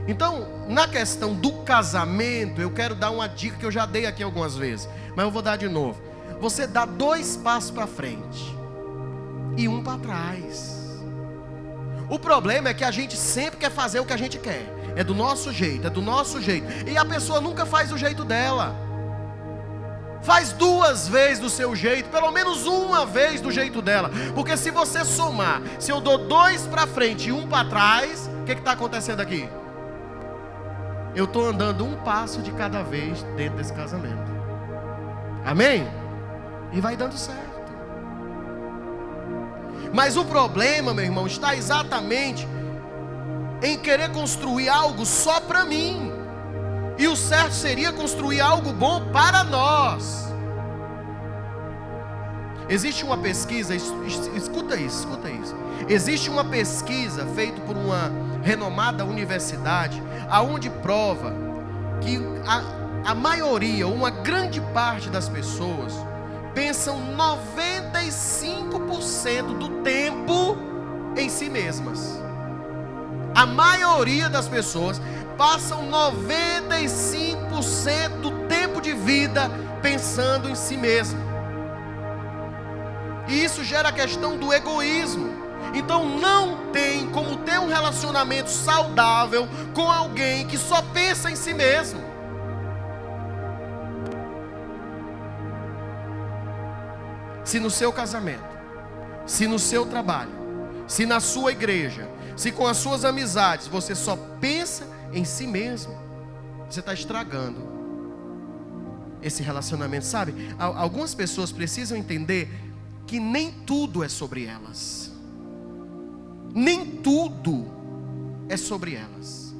Então, na questão do casamento, eu quero dar uma dica que eu já dei aqui algumas vezes, mas eu vou dar de novo. Você dá 2 passos para frente e 1 para trás. O problema é que a gente sempre quer fazer o que a gente quer. é do nosso jeito, é do nosso jeito. E a pessoa nunca faz do jeito dela. Faz 2 vezes do seu jeito, pelo menos 1 vez do jeito dela. Porque se você somar, se eu dou 2 para frente e 1 para trás, o que está acontecendo aqui? Eu estou andando 1 passo de cada vez dentro desse casamento. Amém? E vai dando certo. Mas o problema, meu irmão, está exatamente em querer construir algo só para mim. E o certo seria construir algo bom para nós. Existe uma pesquisa, escuta isso. Existe uma pesquisa feita por uma renomada universidade, aonde prova que a maioria, uma grande parte das pessoas, pensam 95% do tempo em si mesmas. A maioria das pessoas passam 95% do tempo de vida pensando em si mesmo. E isso gera a questão do egoísmo. Então não tem como ter um relacionamento saudável com alguém que só pensa em si mesmo. Se no seu casamento, se no seu trabalho, se na sua igreja, se com as suas amizades você só pensa em si mesmo, você está estragando esse relacionamento, sabe? Algumas pessoas precisam entender que nem tudo é sobre elas. Nem tudo é sobre elas.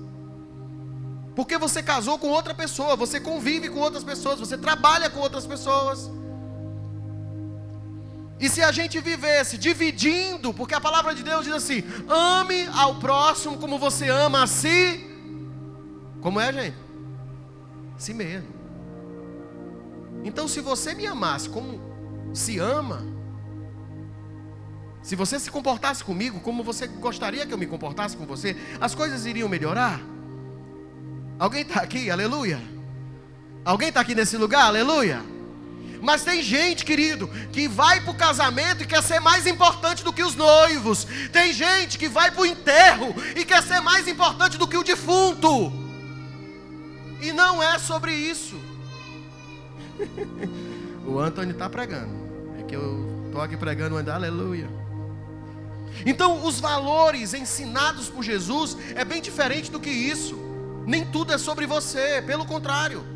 Porque você casou com outra pessoa, você convive com outras pessoas, você trabalha com outras pessoas. E se a gente vivesse dividindo, porque a palavra de Deus diz assim: ame ao próximo como você ama a si. Como é, gente? Si mesmo. Então, se você me amasse como se ama, se você se comportasse comigo como você gostaria que eu me comportasse com você, as coisas iriam melhorar. Alguém está aqui? Aleluia. Alguém está aqui nesse lugar? Aleluia. Mas tem gente, querido, que vai para o casamento e quer ser mais importante do que os noivos. Tem gente que vai para o enterro e quer ser mais importante do que o defunto. E não é sobre isso. O Antônio está pregando. É que eu estou aqui pregando, aleluia. Então, os valores ensinados por Jesus é bem diferente do que isso. Nem tudo é sobre você, pelo contrário.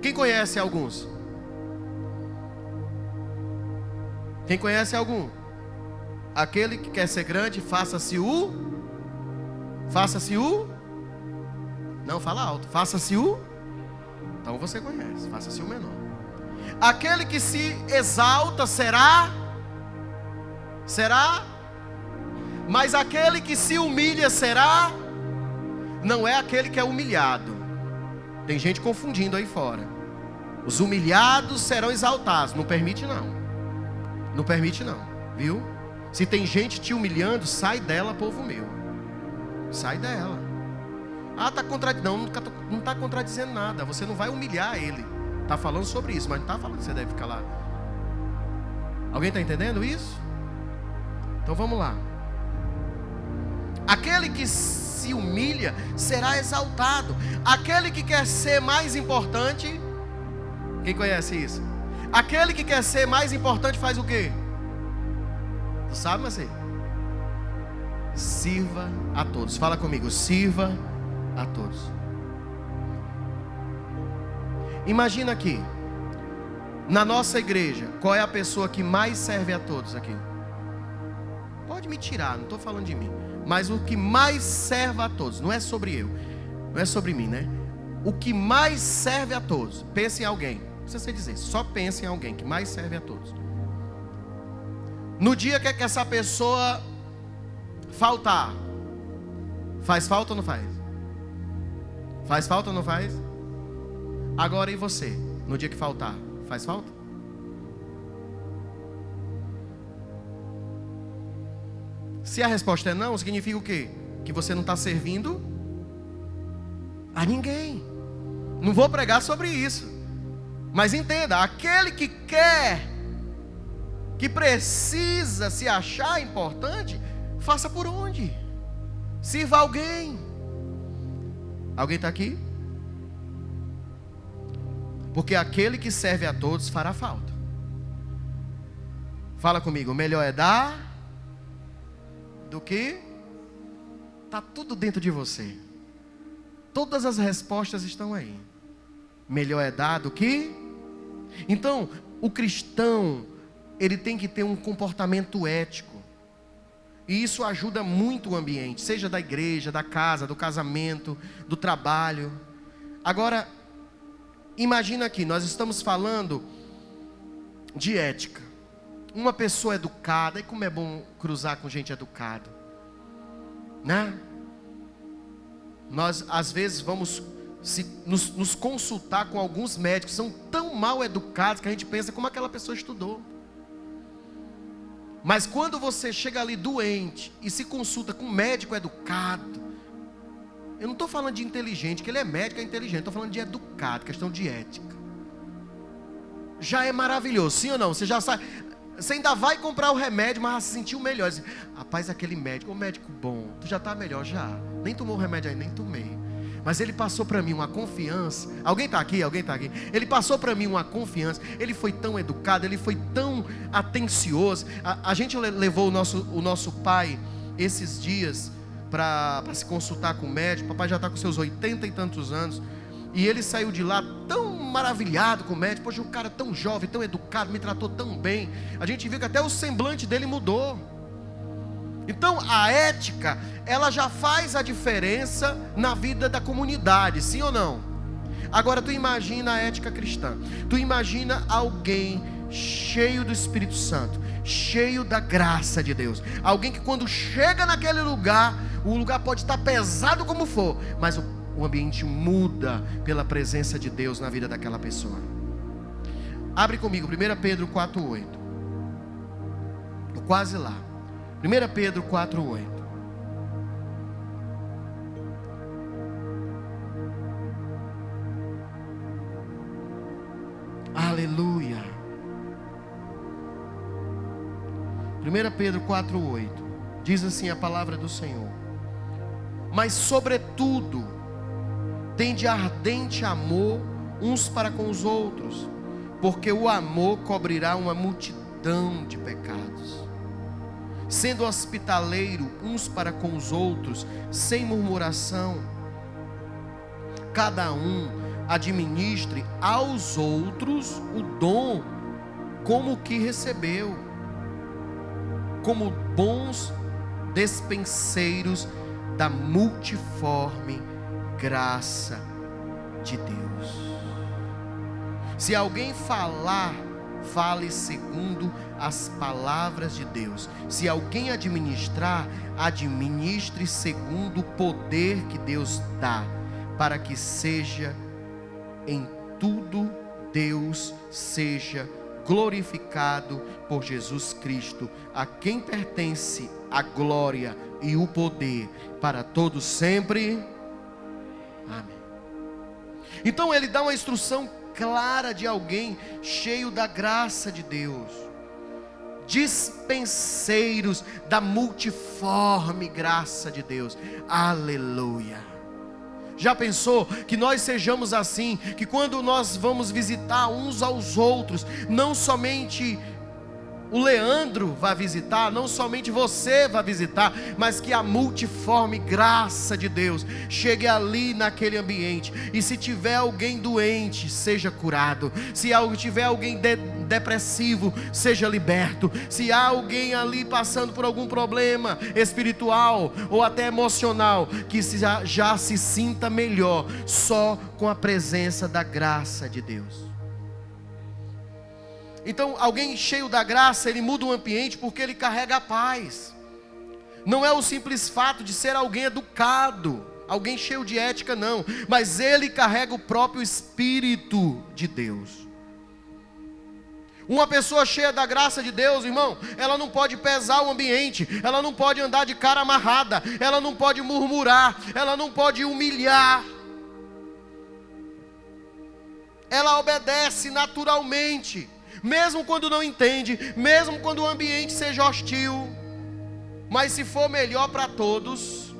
Quem conhece alguns? Quem conhece algum? Aquele que quer ser grande, faça-se o... Não, fala alto. Faça-se o... Então você conhece, faça-se o menor. Aquele que se exalta será... Mas aquele que se humilha será... Não é aquele que é humilhado. Tem gente confundindo aí fora. Os humilhados serão exaltados. Não permite não. Não permite não, viu? Se tem gente te humilhando, sai dela, povo meu. Sai dela. Ah, não está contradizendo nada. Você não vai humilhar ele. Está falando sobre isso, mas não está falando que você deve ficar lá. Alguém está entendendo isso? Então vamos lá. Aquele que se humilha será exaltado. Aquele que quer ser mais importante, quem conhece isso? Aquele que quer ser mais importante faz o quê? Tu sabe, Marcelo? Sirva a todos. Fala comigo, sirva a todos. Imagina aqui, na nossa igreja, qual é a pessoa que mais serve a todos aqui? Pode me tirar, não estou falando de mim. Mas o que mais serve a todos, não é sobre eu, não é sobre mim, né? O que mais serve a todos, pense em alguém, não precisa você dizer, só pense em alguém que mais serve a todos. No dia que essa pessoa faltar, faz falta ou não faz? Faz falta ou não faz? Agora e você, no dia que faltar, faz falta? Se a resposta é não, significa o quê? Que você não está servindo a ninguém. Não vou pregar sobre isso. Mas entenda, aquele que quer, que precisa se achar importante, faça por onde? Sirva alguém. Alguém está aqui? Porque aquele que serve a todos fará falta. Fala comigo, melhor é dar do que... Está tudo dentro de você. Todas as respostas estão aí. Melhor é dar do que... Então, o cristão, ele tem que ter um comportamento ético. E isso ajuda muito o ambiente, seja da igreja, da casa, do casamento, do trabalho. Agora, imagina aqui, nós estamos falando de ética. Uma pessoa educada, e como é bom cruzar com gente educada, né? Nós às vezes vamos nos consultar com alguns médicos que são tão mal educados que a gente pensa como aquela pessoa estudou. Mas quando você chega ali doente e se consulta com um médico educado, eu não estou falando de inteligente, que ele é médico, é inteligente, estou falando de educado, questão de ética. Já é maravilhoso, sim ou não? Você já sabe, você ainda vai comprar o remédio, mas já se sentiu melhor. Diz, rapaz, aquele médico, o médico bom, tu já está melhor já. Nem tomou o remédio aí, nem tomei. Mas ele passou para mim uma confiança. Alguém está aqui? Alguém está aqui? Ele passou para mim uma confiança. Ele foi tão educado, ele foi tão atencioso. A gente levou o nosso pai esses dias para se consultar com o médico. O papai já está com seus 80 e tantos anos. E ele saiu de lá tão maravilhado com o médico. Poxa, um cara tão jovem, tão educado, me tratou tão bem. A gente viu que até o semblante dele mudou. Então a ética, ela já faz a diferença na vida da comunidade, sim ou não? Agora tu imagina a ética cristã. Tu imagina alguém cheio do Espírito Santo, cheio da graça de Deus. Alguém que quando chega naquele lugar, o lugar pode estar pesado como for, mas o ambiente muda pela presença de Deus na vida daquela pessoa. Abre comigo, 1 Pedro 4,8. Estou quase lá. 1 Pedro 4,8. Aleluia. 1 Pedro 4,8. Diz assim a palavra do Senhor: mas sobretudo, tende ardente amor uns para com os outros, porque o amor cobrirá uma multidão de pecados. Sendo hospitaleiro uns para com os outros, sem murmuração. Cada um administre aos outros o dom como que recebeu, como bons despenseiros da multiforme graça de Deus. Se alguém falar, fale segundo as palavras de Deus. Se alguém administrar, administre segundo o poder que Deus dá, para que seja em tudo Deus seja glorificado por Jesus Cristo, a quem pertence a glória e o poder para todos sempre. Amém. Então ele dá uma instrução clara de alguém cheio da graça de Deus, dispenseiros da multiforme graça de Deus. Aleluia. Já pensou que nós sejamos assim, que quando nós vamos visitar uns aos outros, não somente o Leandro vai visitar, não somente você vai visitar, mas que a multiforme graça de Deus chegue ali naquele ambiente. E se tiver alguém doente, seja curado. Se tiver alguém depressivo, seja liberto. Se há alguém ali passando por algum problema espiritual ou até emocional, que já se sinta melhor só com a presença da graça de Deus. Então, alguém cheio da graça, ele muda o ambiente porque ele carrega a paz. Não é o simples fato de ser alguém educado, alguém cheio de ética, não. Mas ele carrega o próprio Espírito de Deus. Uma pessoa cheia da graça de Deus, irmão, ela não pode pesar o ambiente, ela não pode andar de cara amarrada, ela não pode murmurar, ela não pode humilhar. Ela obedece naturalmente. Mesmo quando não entende, mesmo quando o ambiente seja hostil, mas se for melhor para todos,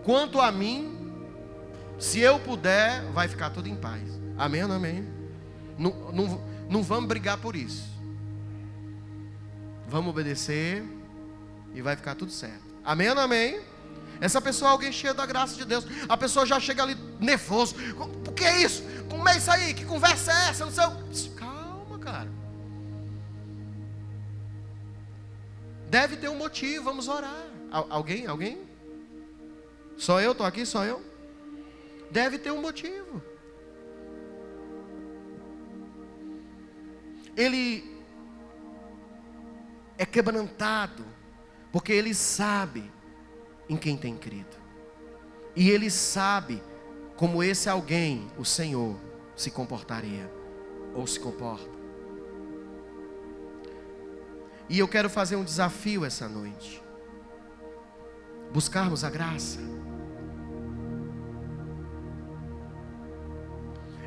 Quanto a mim, se eu puder, vai ficar tudo em paz. Amém ou não amém? Não vamos brigar por isso. Vamos obedecer e vai ficar tudo certo. Amém ou não amém? Essa pessoa é alguém cheia da graça de Deus. A pessoa já chega ali nervoso. O que é isso? Como é isso aí? Que conversa é essa? Não sei. Calma, cara. Deve ter um motivo, vamos orar. Alguém? Só eu estou aqui? Só eu? Deve ter um motivo. Ele é quebrantado, porque ele sabe em quem tem crido. E ele sabe como esse alguém, o Senhor, se comportaria, ou se comporta. E eu quero fazer um desafio essa noite. Buscarmos a graça.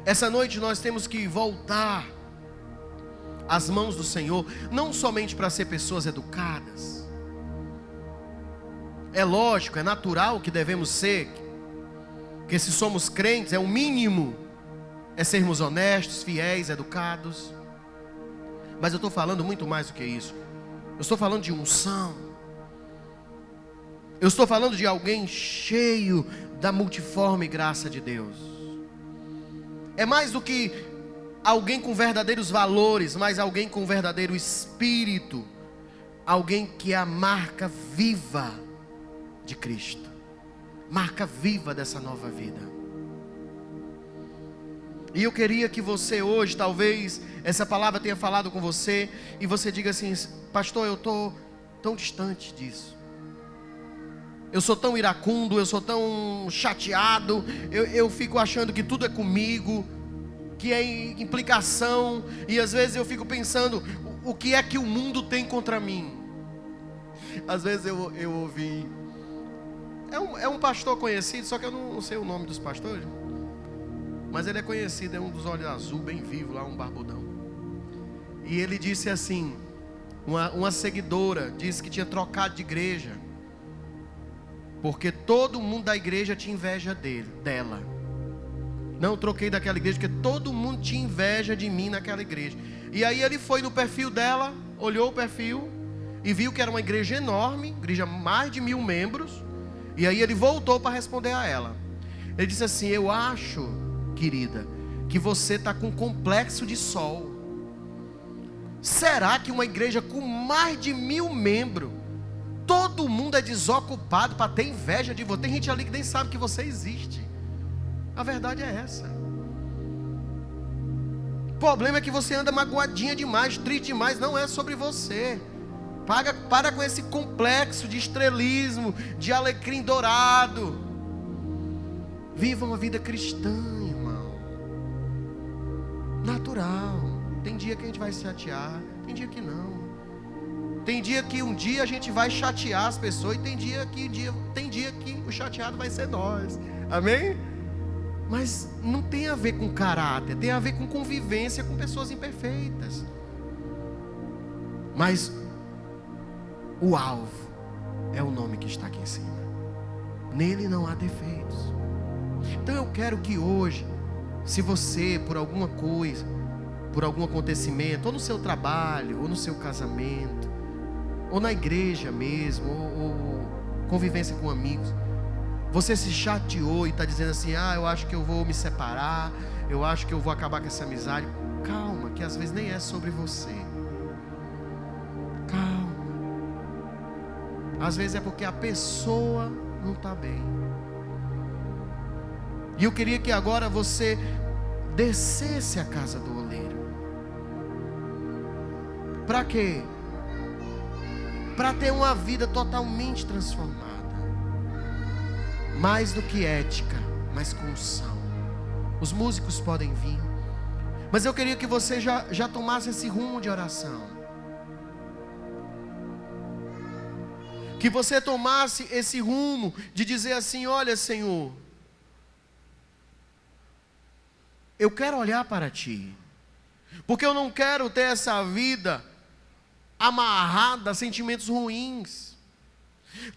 Essa noite nós temos que voltar às mãos do Senhor, não somente para ser pessoas educadas. É lógico, é natural que devemos ser, que se somos crentes, é o mínimo, é sermos honestos, fiéis, educados. Mas eu estou falando muito mais do que isso. Eu estou falando de unção. Eu estou falando de alguém cheio da multiforme graça de Deus. É mais do que alguém com verdadeiros valores, mas alguém com verdadeiro espírito. Alguém que é a marca viva de Cristo. Marca viva dessa nova vida. E eu queria que você hoje, talvez, essa palavra tenha falado com você, e você diga assim: pastor, eu estou tão distante disso. Eu sou tão iracundo, eu sou tão chateado, eu fico achando que tudo é comigo, que é implicação, e às vezes eu fico pensando, o que é que o mundo tem contra mim? Às vezes eu ouvi, é um pastor conhecido, só que eu não sei o nome dos pastores, mas ele é conhecido, é um dos olhos azul, bem vivo lá, um barbudão. E ele disse assim, uma seguidora disse que tinha trocado de igreja, porque todo mundo da igreja tinha inveja dela. Não, troquei daquela igreja porque todo mundo tinha inveja de mim naquela igreja. E aí ele foi no perfil dela, olhou o perfil e viu que era uma igreja enorme, igreja mais de 1000 membros. E aí ele voltou para responder a ela. Ele disse assim: eu acho, querida, que você está com complexo de sol. Será que uma igreja com mais de 1000 membros, todo mundo é desocupado para ter inveja de você? Tem gente ali que nem sabe que você existe. A verdade é essa. O problema é que você anda magoadinha demais, triste demais. Não é sobre você. Para com esse complexo de estrelismo, de alecrim dourado. Viva uma vida cristã, irmão. Natural. Tem dia que a gente vai se chatear, tem dia que não. Tem dia que um dia a gente vai chatear as pessoas, e tem dia que o chateado vai ser nós. Amém? Mas não tem a ver com caráter, tem a ver com convivência com pessoas imperfeitas. Mas o alvo é o nome que está aqui em cima. Nele não há defeitos. Então eu quero que hoje, se você, por alguma coisa, por algum acontecimento, ou no seu trabalho, ou no seu casamento, ou na igreja mesmo, ou convivência com amigos, você se chateou e está dizendo assim: eu acho que eu vou me separar, eu acho que eu vou acabar com essa amizade. Calma, que às vezes nem é sobre você. Calma. Às vezes é porque a pessoa não está bem. E eu queria que agora você descesse a casa do oleiro. Para quê? Para ter uma vida totalmente transformada. Mais do que ética, mas com unção. Os músicos podem vir, mas eu queria que você já tomasse esse rumo de oração. Que você tomasse esse rumo de dizer assim: olha, Senhor, eu quero olhar para Ti, porque eu não quero ter essa vida amarrada a sentimentos ruins.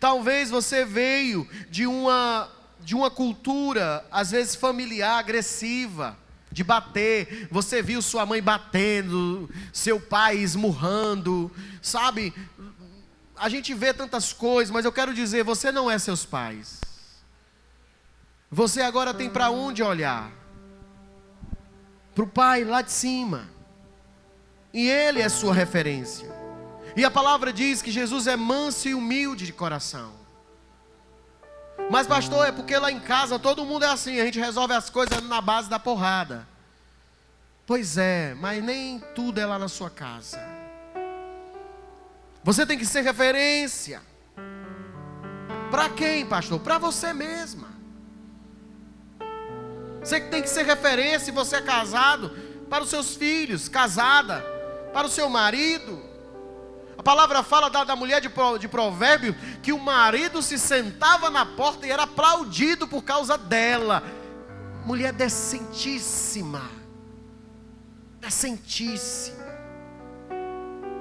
Talvez você veio de uma cultura, às vezes familiar, agressiva, de bater. Você viu sua mãe batendo, seu pai esmurrando, sabe? A gente vê tantas coisas, mas eu quero dizer, você não é seus pais. Você agora tem para onde olhar. Para o Pai lá de cima. E Ele é sua referência. E a palavra diz que Jesus é manso e humilde de coração. Mas pastor, é porque lá em casa todo mundo é assim, a gente resolve as coisas na base da porrada. Pois é, mas nem tudo é lá na sua casa. Você tem que ser referência. Para quem, pastor? Para você mesma. Você tem que ser referência, se você é casado, para os seus filhos, casada, para o seu marido. A palavra fala da mulher de Provérbio, que o marido se sentava na porta e era aplaudido por causa dela. Mulher decentíssima. Decentíssima.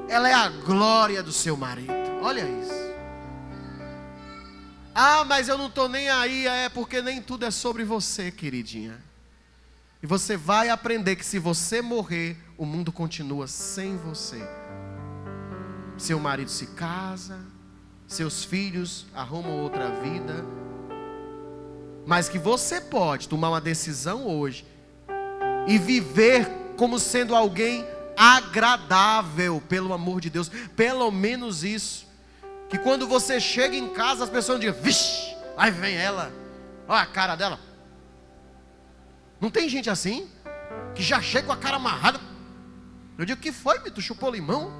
Ela é a glória do seu marido. Olha isso. Ah, mas eu não estou nem aí. É porque nem tudo é sobre você, queridinha. E você vai aprender que se você morrer, o mundo continua sem você. Seu marido se casa, seus filhos arrumam outra vida. Mas que você pode tomar uma decisão hoje e viver como sendo alguém agradável, pelo amor de Deus. Pelo menos isso. Que quando você chega em casa, as pessoas dizem, vixe, aí vem ela, olha a cara dela. Não tem gente assim? Que já chega com a cara amarrada. Eu digo, que foi, tu chupou limão?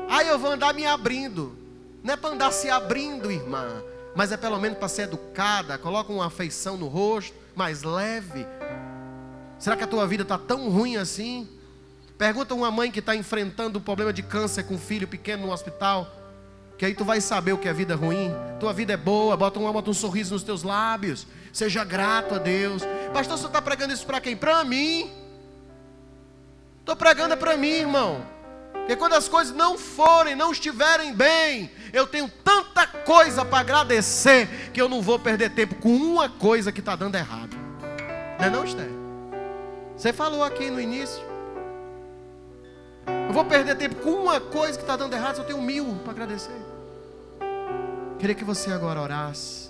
Aí eu vou andar me abrindo. Não é para andar se abrindo, irmã, mas é pelo menos para ser educada. Coloca uma afeição no rosto, mais leve. Será que a tua vida está tão ruim assim? Pergunta uma mãe que está enfrentando um problema de câncer com um filho pequeno no hospital, que aí tu vai saber o que é vida ruim. Tua vida é boa, bota um sorriso nos teus lábios, seja grato a Deus. Pastor, você está pregando isso para quem? Para mim. Estou pregando para mim, irmão. Porque quando as coisas não estiverem bem, eu tenho tanta coisa para agradecer, que eu não vou perder tempo com uma coisa que está dando errado. Não é não, Esther? Você falou aqui no início. Eu vou perder tempo com uma coisa que está dando errado, se eu tenho 1000 para agradecer. Queria que você agora orasse.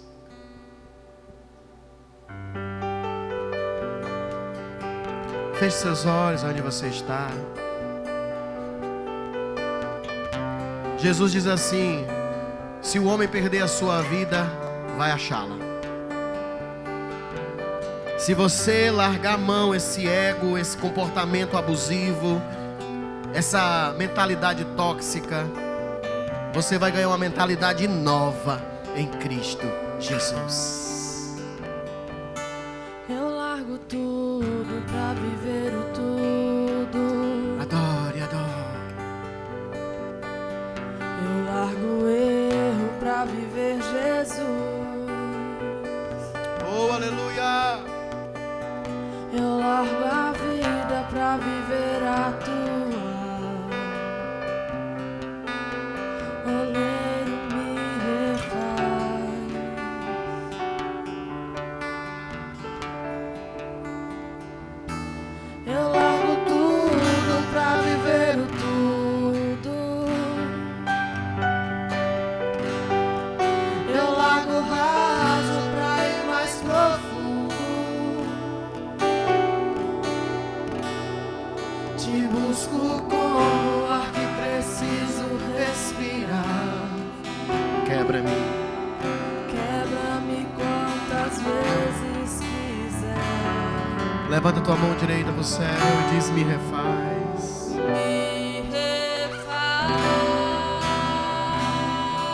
Feche seus olhos onde você está. Jesus diz assim: se o homem perder a sua vida, vai achá-la. Se você largar a mão, esse ego, esse comportamento abusivo, essa mentalidade tóxica, você vai ganhar uma mentalidade nova em Cristo Jesus. Eu largo tudo pra viver o tudo. Adore, adore. Eu largo o erro pra viver Jesus. Oh, aleluia. Eu largo a vida pra viver a tua. Oleiro me refaz. Eu largo tudo pra viver o tudo. Eu largo o raso pra ir mais profundo. Te busco como o ar que preciso respirar. Quebra-me. Quebra-me quantas vezes quiser. Levanta tua mão direita pro céu e diz: me refaz. Me refaz.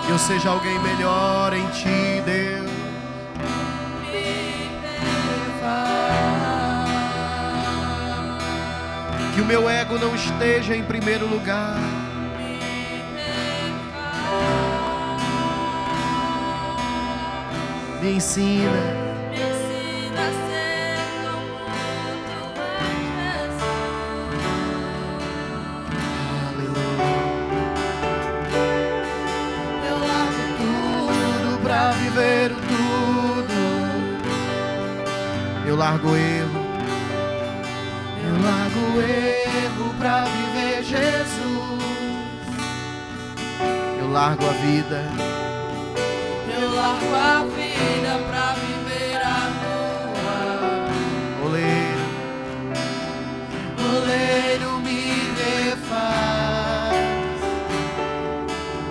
Que eu seja alguém melhor em ti, Deus. Me refaz. Que o meu ego não esteja em primeiro lugar. Me ensina. Me ensina a ser como tu és, Jesus. Aleluia. viver o tudo. Eu largo o erro. Eu largo o erro pra viver Jesus. Eu largo a vida. Eu largo a vida pra viver a tua. Oleiro, oleiro me refaz.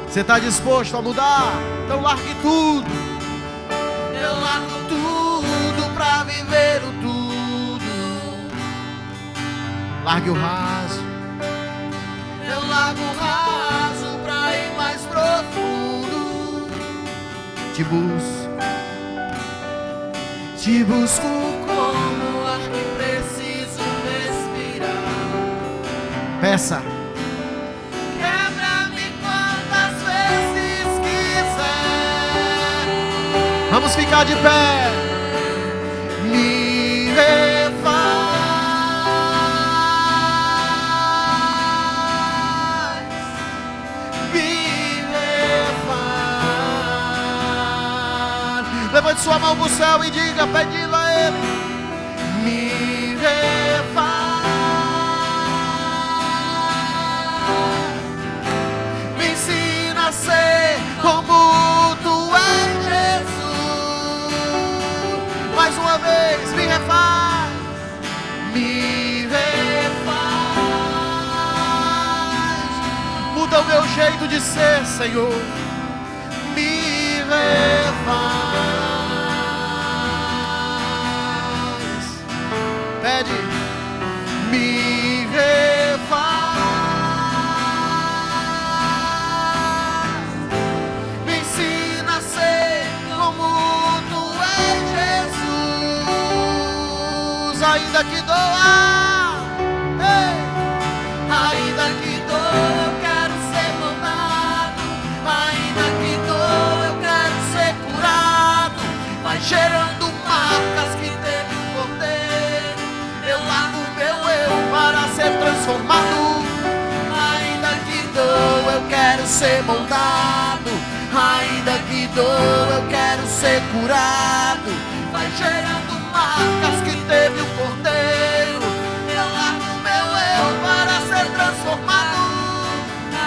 Você está disposto a mudar? Então largue tudo. Eu largo tudo pra viver o tudo. Largue o raso. Eu largo o raso pra ir mais profundo. Te busco como o ar que preciso respirar. Peça. Quebra-me quantas vezes quiser. Vamos ficar de pé. Me refaz. Me refaz. Levante sua mão para o céu e diga, pedindo a Ele. Me refaz. Me ensina a ser como Tu és, Jesus. Mais uma vez, me refaz. Me refaz. Muda o meu jeito de ser, Senhor. Me refaz. Pede. Me refaz. Me ensina a ser como Tu és, Jesus. Ainda que doa, ei. Ainda que doa, eu quero ser moldado. Ainda que doa, eu quero ser curado. Vai gerando marcas que teve o Cordeiro. Eu largo o meu eu para ser transformado. Ainda que doa, eu quero ser moldado. Ainda que doa, eu quero ser curado. Vai gerando marcas que teve o Cordeiro. Eu largo o meu eu para ser transformado.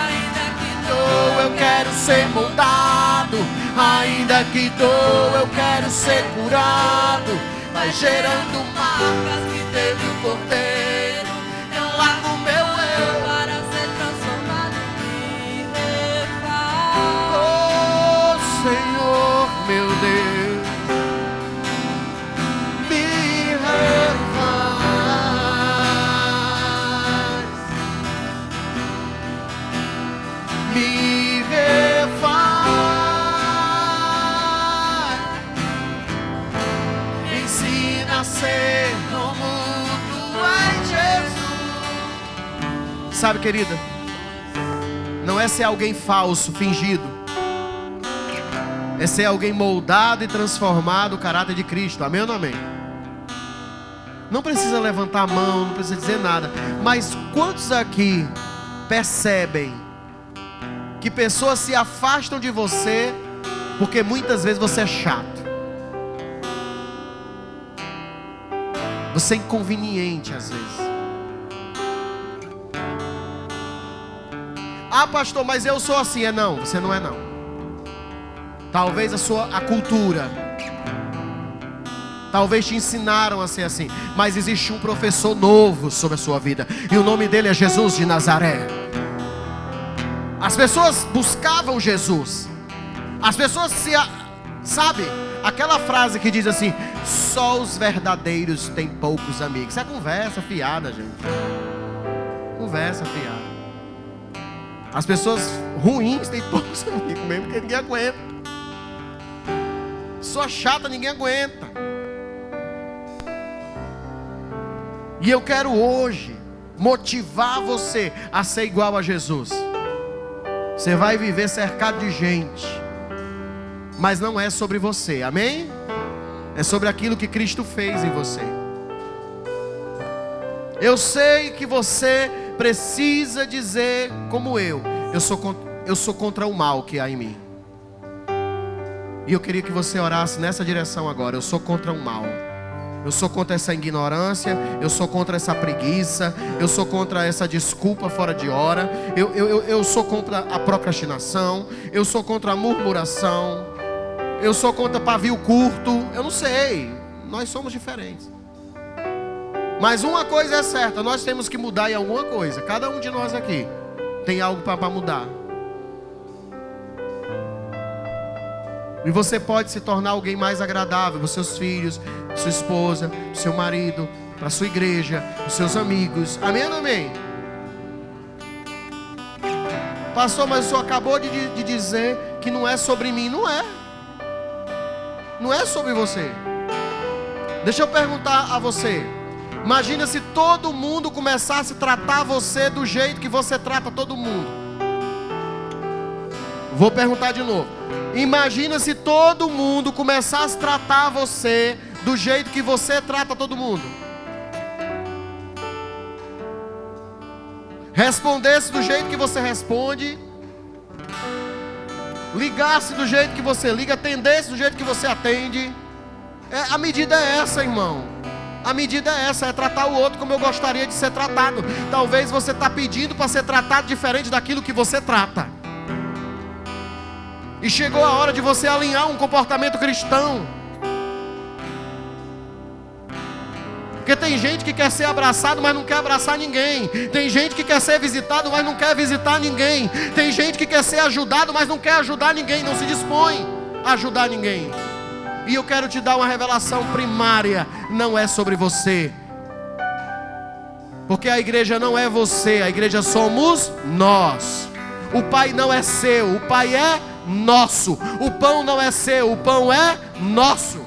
Ainda que doa, eu quero ser moldado. Ainda que doa, eu quero ser curado. Vai gerando marcas que teve o Cordeiro. Eu largo o meu eu Para ser transformado, me refaz. Oh Senhor, meu Deus, me refaz. Me refaz. Me ensina a ser como Tu és, Jesus. Sabe, querida, não é ser alguém falso, fingido. É ser alguém moldado e transformado o caráter de Cristo. Amém ou não amém? Não precisa levantar a mão, não precisa dizer nada. Mas quantos aqui percebem que pessoas se afastam de você porque muitas vezes você é chato? Você é inconveniente às vezes. Ah, pastor, mas eu sou assim. Não, você não é não. Talvez a cultura, talvez te ensinaram a ser assim. Mas existe um professor novo sobre a sua vida, e o nome dele é Jesus de Nazaré. As pessoas buscavam Jesus. As pessoas sabe, aquela frase que diz assim: só os verdadeiros têm poucos amigos. Isso é conversa fiada, gente. Conversa fiada. As pessoas ruins têm poucos amigos mesmo, porque ninguém aguenta. Só chata ninguém aguenta. E eu quero hoje motivar você a ser igual a Jesus. Você vai viver cercado de gente, mas não é sobre você, amém? É sobre aquilo que Cristo fez em você. Eu sei que você precisa dizer como eu sou contra o mal que há em mim. E eu queria que você orasse nessa direção agora. Eu sou contra o mal. Eu sou contra essa ignorância. Eu sou contra essa preguiça. Eu sou contra essa desculpa fora de hora. Eu sou contra a procrastinação. Eu sou contra a murmuração. Eu sou contra pavio curto. Eu não sei. Nós somos diferentes. Mas uma coisa é certa. Nós temos que mudar em alguma coisa. Cada um de nós aqui tem algo para mudar. E você pode se tornar alguém mais agradável para os seus filhos, sua esposa, seu marido, para a sua igreja, os seus amigos. Amém ou não amém? Pastor, mas o senhor acabou de dizer que não é sobre mim. Não é. Não é sobre você. Deixa eu perguntar a você. Imagina se todo mundo começasse a tratar você do jeito que você trata todo mundo. Vou perguntar de novo. Imagina se todo mundo começasse a tratar você do jeito que você trata todo mundo. Respondesse do jeito que você responde. Ligasse do jeito que você liga. Atendesse do jeito que você atende. A medida é essa, irmão. A medida é essa, é tratar o outro como eu gostaria de ser tratado. Talvez você está pedindo para ser tratado diferente daquilo que você trata. E chegou a hora de você alinhar um comportamento cristão. Porque tem gente que quer ser abraçado, mas não quer abraçar ninguém. Tem gente que quer ser visitado, mas não quer visitar ninguém. Tem gente que quer ser ajudado, mas não quer ajudar ninguém. Não se dispõe a ajudar ninguém. E eu quero te dar uma revelação primária. Não é sobre você. Porque a igreja não é você. A igreja somos nós. O Pai não é seu. O Pai é nosso. O pão não é seu. O pão é nosso.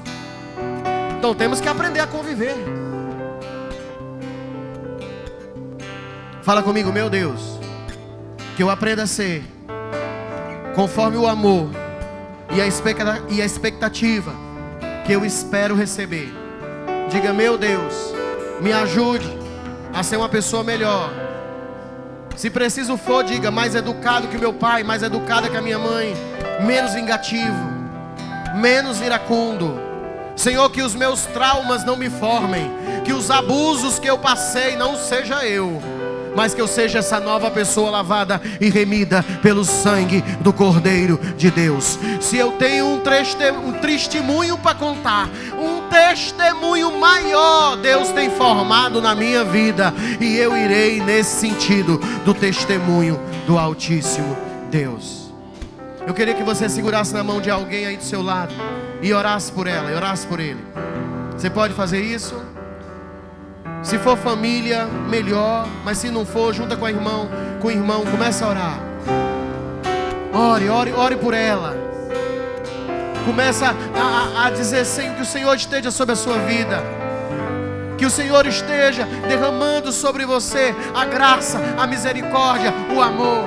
Então temos que aprender a conviver. Fala comigo, meu Deus. Que eu aprenda a ser conforme o amor e a expectativa que eu espero receber. Diga, meu Deus, me ajude a ser uma pessoa melhor. Se preciso for, diga, mais educado que o meu pai, mais educada que a minha mãe, menos vingativo, menos iracundo. Senhor, que os meus traumas não me formem, que os abusos que eu passei não seja eu, mas que eu seja essa nova pessoa lavada e remida pelo sangue do Cordeiro de Deus. Se eu tenho um testemunho para contar, um testemunho maior Deus tem formado na minha vida, e eu irei nesse sentido do testemunho do Altíssimo Deus. Eu queria que você segurasse na mão de alguém aí do seu lado e orasse por ela, e orasse por ele. Você pode fazer isso? Se for família, melhor. Mas se não for, junta com o irmão, começa a orar. Ore por ela. Começa a dizer, Senhor, que o Senhor esteja sobre a sua vida, que o Senhor esteja derramando sobre você a graça, a misericórdia, o amor.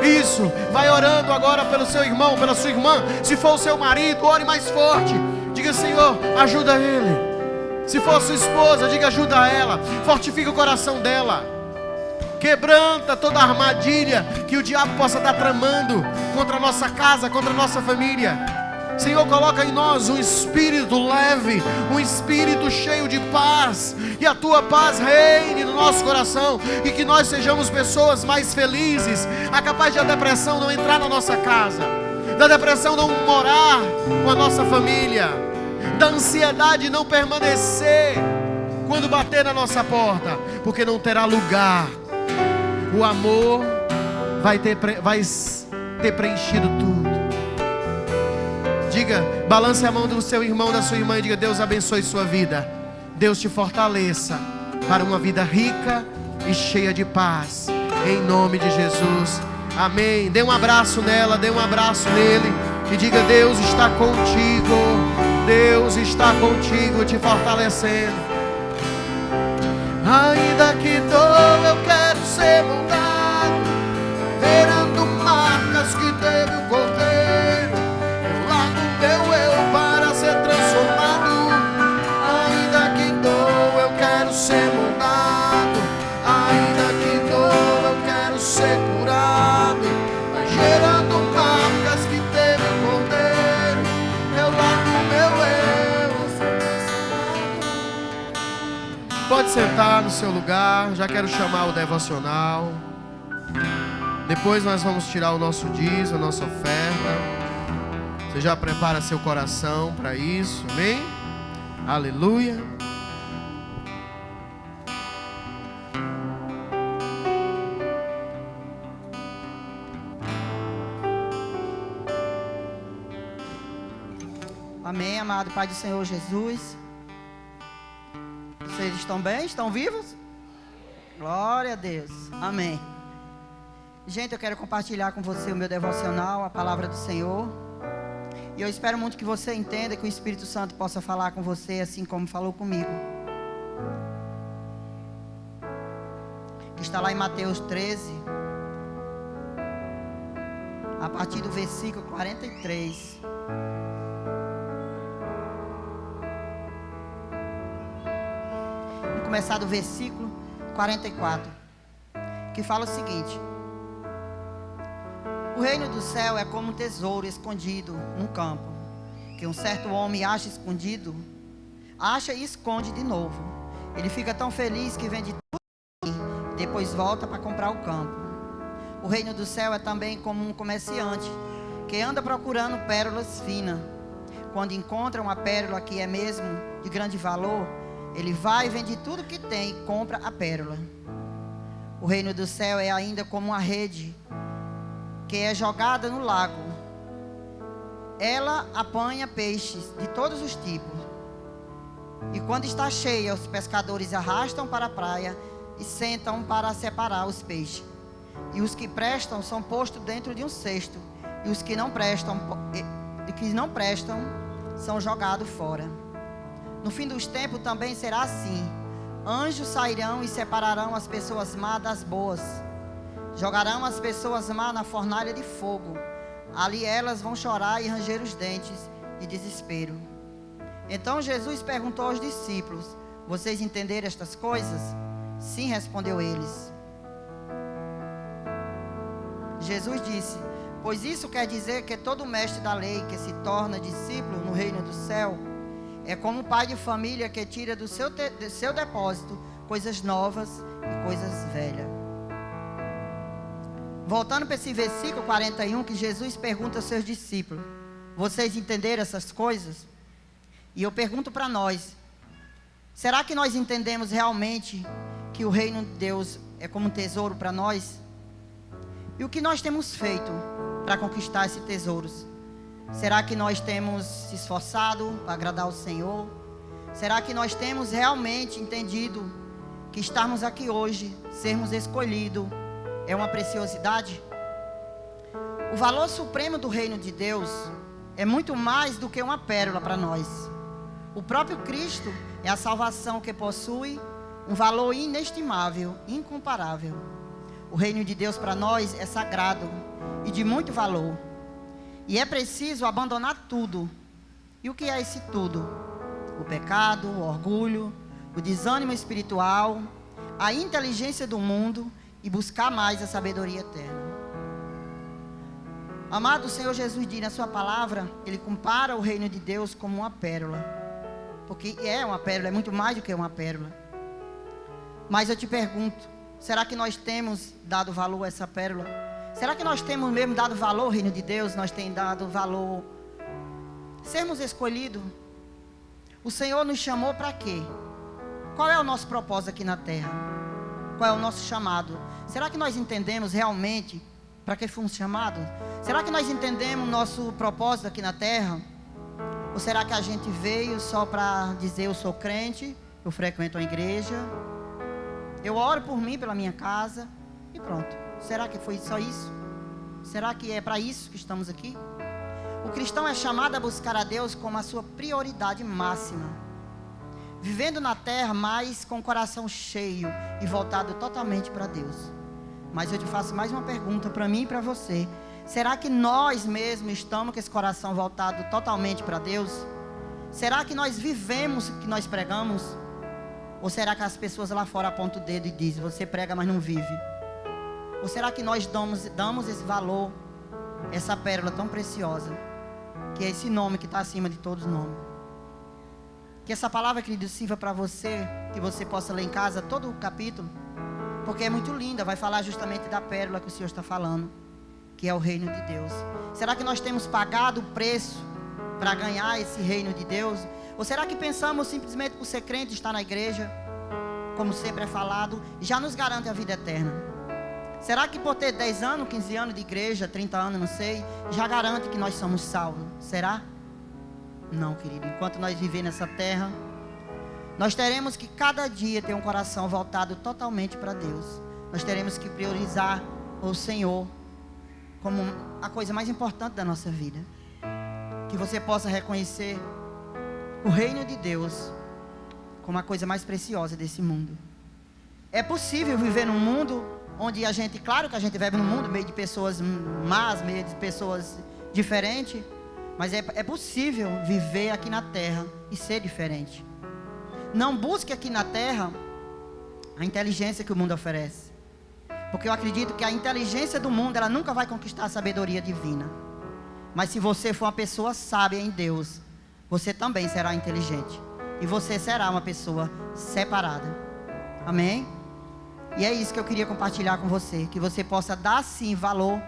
Isso, vai orando agora pelo seu irmão, pela sua irmã. Se for o seu marido, ore mais forte. Diga, Senhor, ajuda ele. Se for sua esposa, diga, ajuda ela. Fortifica o coração dela. Quebranta toda a armadilha que o diabo possa estar tramando contra a nossa casa, contra a nossa família. Senhor, coloca em nós um espírito leve, um espírito cheio de paz. E a tua paz reine no nosso coração. E que nós sejamos pessoas mais felizes, capaz de a depressão não entrar na nossa casa, da depressão não morar com a nossa família, da ansiedade não permanecer quando bater na nossa porta, porque não terá lugar. O amor vai ter preenchido tudo. Diga, balance a mão do seu irmão, da sua irmã, e diga, Deus abençoe sua vida. Deus te fortaleça para uma vida rica e cheia de paz, em nome de Jesus, amém. Dê um abraço nela, dê um abraço nele e diga, Deus está contigo. Deus está contigo, te fortalecendo. Ainda que dor, eu quero ser moldado, verando marcas que teve o Cordeiro. Eu largo meu eu para ser transformado. Ainda que dor, eu quero ser moldado. Ainda que dor, eu quero ser curado. Vai gerando marcas que teve o Cordeiro. pode sentar no seu lugar. Já quero chamar o devocional. Depois nós vamos tirar o nosso dízimo, a nossa oferta. Você já prepara seu coração para isso, amém? Aleluia. Amém, amado Pai do Senhor Jesus. Vocês estão bem? Estão vivos? Glória a Deus. Amém. Gente, eu quero compartilhar com você o meu devocional, a palavra do Senhor. E eu espero muito que você entenda, que o Espírito Santo possa falar com você assim como falou comigo. Que está lá em Mateus 13, a partir do versículo 43. Vou começar do versículo 44, que fala o seguinte: o reino do céu é como um tesouro escondido num campo, que um certo homem acha escondido, acha e esconde de novo. Ele fica tão feliz que vende tudo e depois volta para comprar o campo. O reino do céu é também como um comerciante que anda procurando pérolas finas. Quando encontra uma pérola que é mesmo de grande valor, ele vai e vende tudo que tem e compra a pérola. O reino do céu é ainda como uma rede que é jogada no lago. Ela apanha peixes de todos os tipos. E quando está cheia, os pescadores arrastam para a praia e sentam para separar os peixes. E os que prestam são postos dentro de um cesto, e os que não prestam são jogados fora. No fim dos tempos também será assim. Anjos sairão e separarão as pessoas más das boas. Jogarão as pessoas más na fornalha de fogo. Ali elas vão chorar e ranger os dentes de desespero. Então Jesus perguntou aos discípulos: vocês entenderam estas coisas? Sim, respondeu eles. Jesus disse: pois isso quer dizer que todo mestre da lei que se torna discípulo no reino do céu é como um pai de família que tira do seu depósito coisas novas e coisas velhas. Voltando para esse versículo 41, que Jesus pergunta aos seus discípulos: vocês entenderam essas coisas? E eu pergunto para nós: será que nós entendemos realmente que o reino de Deus é como um tesouro para nós? E o que nós temos feito para conquistar esses tesouros? Será que nós temos se esforçado para agradar o Senhor? Será que nós temos realmente entendido que estarmos aqui hoje, sermos escolhidos, é uma preciosidade? O valor supremo do reino de Deus é muito mais do que uma pérola para nós. O próprio Cristo é a salvação que possui um valor inestimável, incomparável. O reino de Deus para nós é sagrado e de muito valor. E é preciso abandonar tudo. E o que é esse tudo? O pecado, o orgulho, o desânimo espiritual, a inteligência do mundo e buscar mais a sabedoria eterna. Amado, o Senhor Jesus diz na sua palavra, Ele compara o reino de Deus como uma pérola. Porque é uma pérola, é muito mais do que uma pérola. Mas eu te pergunto, será que nós temos dado valor a essa pérola? Será que nós temos mesmo dado valor ao reino de Deus? Nós temos dado valor sermos escolhidos? O Senhor nos chamou para quê? Qual é o nosso propósito aqui na terra? Qual é o nosso chamado? Será que nós entendemos realmente para que fomos chamados? Será que nós entendemos o nosso propósito aqui na terra? Ou será que a gente veio só para dizer: eu sou crente, eu frequento a igreja, eu oro por mim, pela minha casa e pronto? Será que foi só isso? Será que é para isso que estamos aqui? O cristão é chamado a buscar a Deus como a sua prioridade máxima, vivendo na terra, mas com o coração cheio e voltado totalmente para Deus. Mas eu te faço mais uma pergunta para mim e para você: será que nós mesmos estamos com esse coração voltado totalmente para Deus? Será que nós vivemos o que nós pregamos? Ou será que as pessoas lá fora apontam o dedo e dizem: você prega, mas não vive? Ou será que nós damos esse valor, essa pérola tão preciosa, que é esse nome que está acima de todos os nomes? Que essa palavra, querido, sirva para você, que você possa ler em casa todo o capítulo, porque é muito linda, vai falar justamente da pérola que o Senhor está falando, que é o reino de Deus. Será que nós temos pagado o preço para ganhar esse reino de Deus? Ou será que pensamos simplesmente por ser crente, estar na igreja, como sempre é falado, já nos garante a vida eterna? Será que por ter 10 anos, 15 anos de igreja, 30 anos, não sei, já garante que nós somos salvos? Será? Não, querido. Enquanto nós vivemos nessa terra, nós teremos que cada dia ter um coração voltado totalmente para Deus. Nós teremos que priorizar o Senhor como a coisa mais importante da nossa vida. Que você possa reconhecer o reino de Deus como a coisa mais preciosa desse mundo. É possível viver num mundo onde a gente, claro que a gente vive num mundo meio de pessoas más, meio de pessoas diferentes, mas é possível viver aqui na terra e ser diferente. Não busque aqui na terra a inteligência que o mundo oferece, porque eu acredito que a inteligência do mundo, ela nunca vai conquistar a sabedoria divina. Mas se você for uma pessoa sábia em Deus, você também será inteligente, e você será uma pessoa separada. Amém? E é isso que eu queria compartilhar com você, que você possa dar sim valor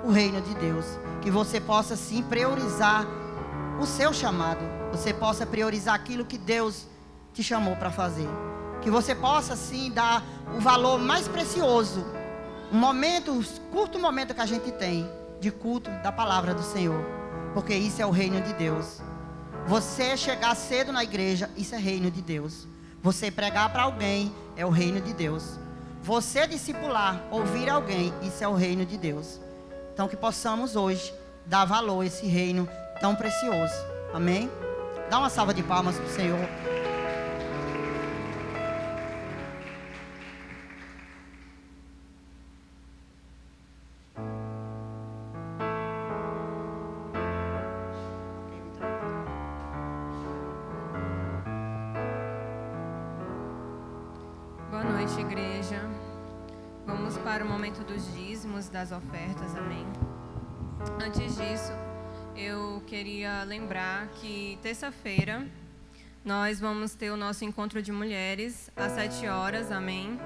ao reino de Deus, que você possa sim priorizar o seu chamado, você possa priorizar aquilo que Deus te chamou para fazer, que você possa sim dar o valor mais precioso, curto momento que a gente tem de culto da palavra do Senhor, porque isso é o reino de Deus. Você chegar cedo na igreja, isso é reino de Deus. Você pregar para alguém, é o reino de Deus. Você discipular, ouvir alguém, isso é o reino de Deus. Então que possamos hoje dar valor a esse reino tão precioso. Amém? Dá uma salva de palmas para o Senhor. Boa noite, igreja. Vamos para o momento dos dízimos, das ofertas, amém? Antes disso, eu queria lembrar que terça-feira nós vamos ter o nosso encontro de mulheres às 7 horas, amém?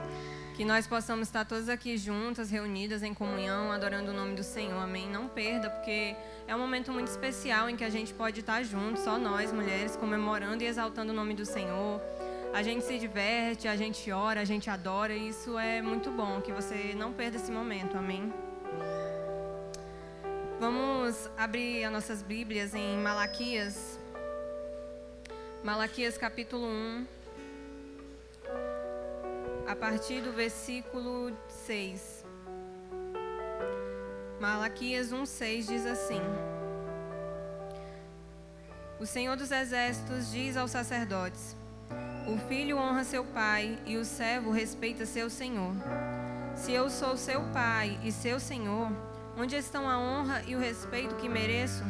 Que nós possamos estar todas aqui juntas, reunidas em comunhão, adorando o nome do Senhor, amém? Não perda, porque é um momento muito especial em que a gente pode estar juntos, só nós, mulheres, comemorando e exaltando o nome do Senhor. A gente se diverte, a gente ora, a gente adora, e isso é muito bom, que você não perda esse momento, amém? Vamos abrir as nossas Bíblias em Malaquias. Malaquias capítulo 1, a partir do versículo 6. Malaquias 1:6 diz assim: O Senhor dos Exércitos diz aos sacerdotes: O filho honra seu pai e o servo respeita seu senhor. Se eu sou seu pai e seu senhor, onde estão a honra e o respeito que mereço?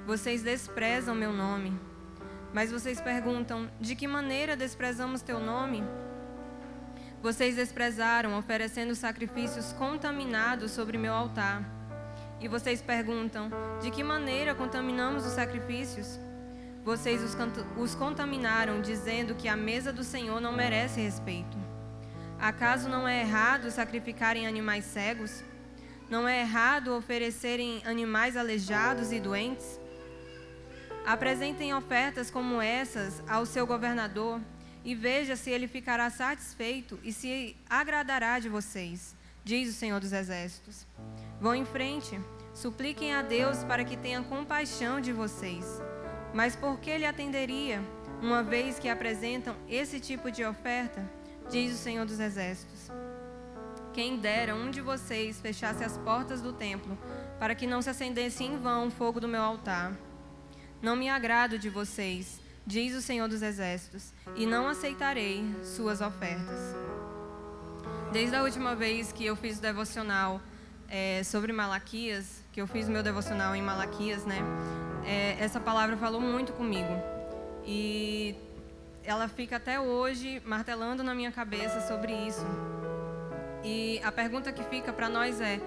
Vocês desprezam meu nome. Mas vocês perguntam: de que maneira desprezamos teu nome? Vocês desprezaram oferecendo sacrifícios contaminados sobre meu altar. E vocês perguntam: de que maneira contaminamos os sacrifícios? Vocês os contaminaram, dizendo que a mesa do Senhor não merece respeito. Acaso não é errado sacrificarem animais cegos? Não é errado oferecerem animais aleijados e doentes? Apresentem ofertas como essas ao seu governador e veja se ele ficará satisfeito e se agradará de vocês, diz o Senhor dos Exércitos. Vão em frente, supliquem a Deus para que tenha compaixão de vocês. Mas por que ele atenderia, uma vez que apresentam esse tipo de oferta? Diz o Senhor dos Exércitos. Quem dera um de vocês fechasse as portas do templo, para que não se acendesse em vão o fogo do meu altar. Não me agrado de vocês, diz o Senhor dos Exércitos, e não aceitarei suas ofertas. Desde a última vez que eu fiz o devocional sobre Malaquias, que eu fiz o meu devocional em Malaquias, né? Essa palavra falou muito comigo. E ela fica até hoje martelando na minha cabeça sobre isso. E a pergunta que fica para nós é: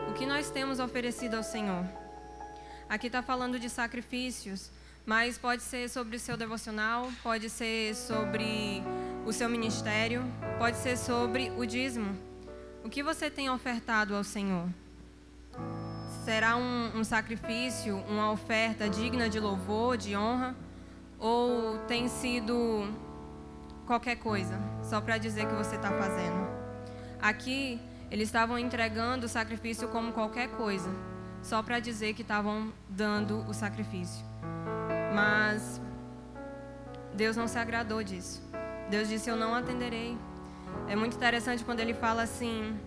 o que nós temos oferecido ao Senhor? Aqui está falando de sacrifícios, mas pode ser sobre o seu devocional, pode ser sobre o seu ministério, pode ser sobre o dízimo. O que você tem ofertado ao Senhor? Será um sacrifício, uma oferta digna de louvor, de honra? Ou tem sido qualquer coisa, só para dizer que você está fazendo? Aqui, eles estavam entregando o sacrifício como qualquer coisa, só para dizer que estavam dando o sacrifício. Mas Deus não se agradou disso. Deus disse: eu não atenderei. É muito interessante quando ele fala assim: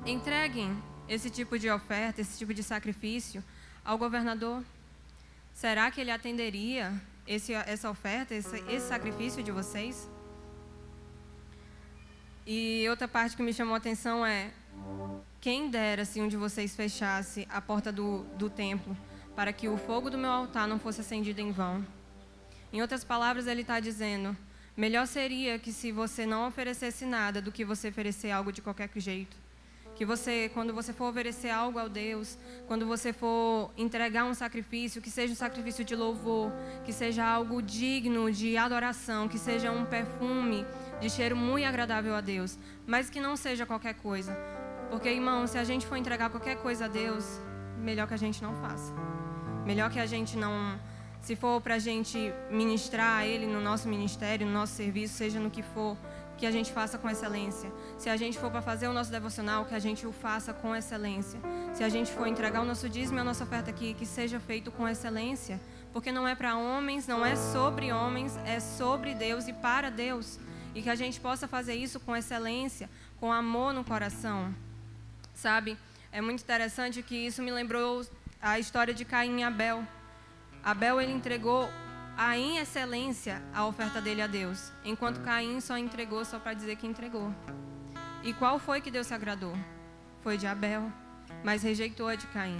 entreguem esse tipo de oferta, esse tipo de sacrifício ao governador. Será que ele atenderia essa oferta, esse sacrifício de vocês? E outra parte que me chamou a atenção é: quem dera se um de vocês fechasse a porta do templo, para que o fogo do meu altar não fosse acendido em vão. Em outras palavras, ele está dizendo: melhor seria que se você não oferecesse nada do que você oferecer algo de qualquer jeito. Que você, quando você for oferecer algo ao Deus, quando você for entregar um sacrifício, que seja um sacrifício de louvor, que seja algo digno de adoração, que seja um perfume de cheiro muito agradável a Deus, mas que não seja qualquer coisa. Porque, irmão, se a gente for entregar qualquer coisa a Deus, melhor que a gente não faça. Melhor que a gente não... Se for para a gente ministrar a Ele no nosso ministério, no nosso serviço, seja no que for, que a gente faça com excelência. Se a gente for para fazer o nosso devocional, que a gente o faça com excelência. Se a gente for entregar o nosso dízimo e a nossa oferta aqui, que seja feito com excelência. Porque não é para homens, não é sobre homens, é sobre Deus e para Deus. E que a gente possa fazer isso com excelência, com amor no coração. Sabe? É muito interessante que isso me lembrou a história de Caim e Abel. Abel, ele entregou em excelência a oferta dele a Deus, enquanto Caim só entregou só para dizer que entregou. E qual foi que Deus se agradou? Foi de Abel, mas rejeitou a de Caim.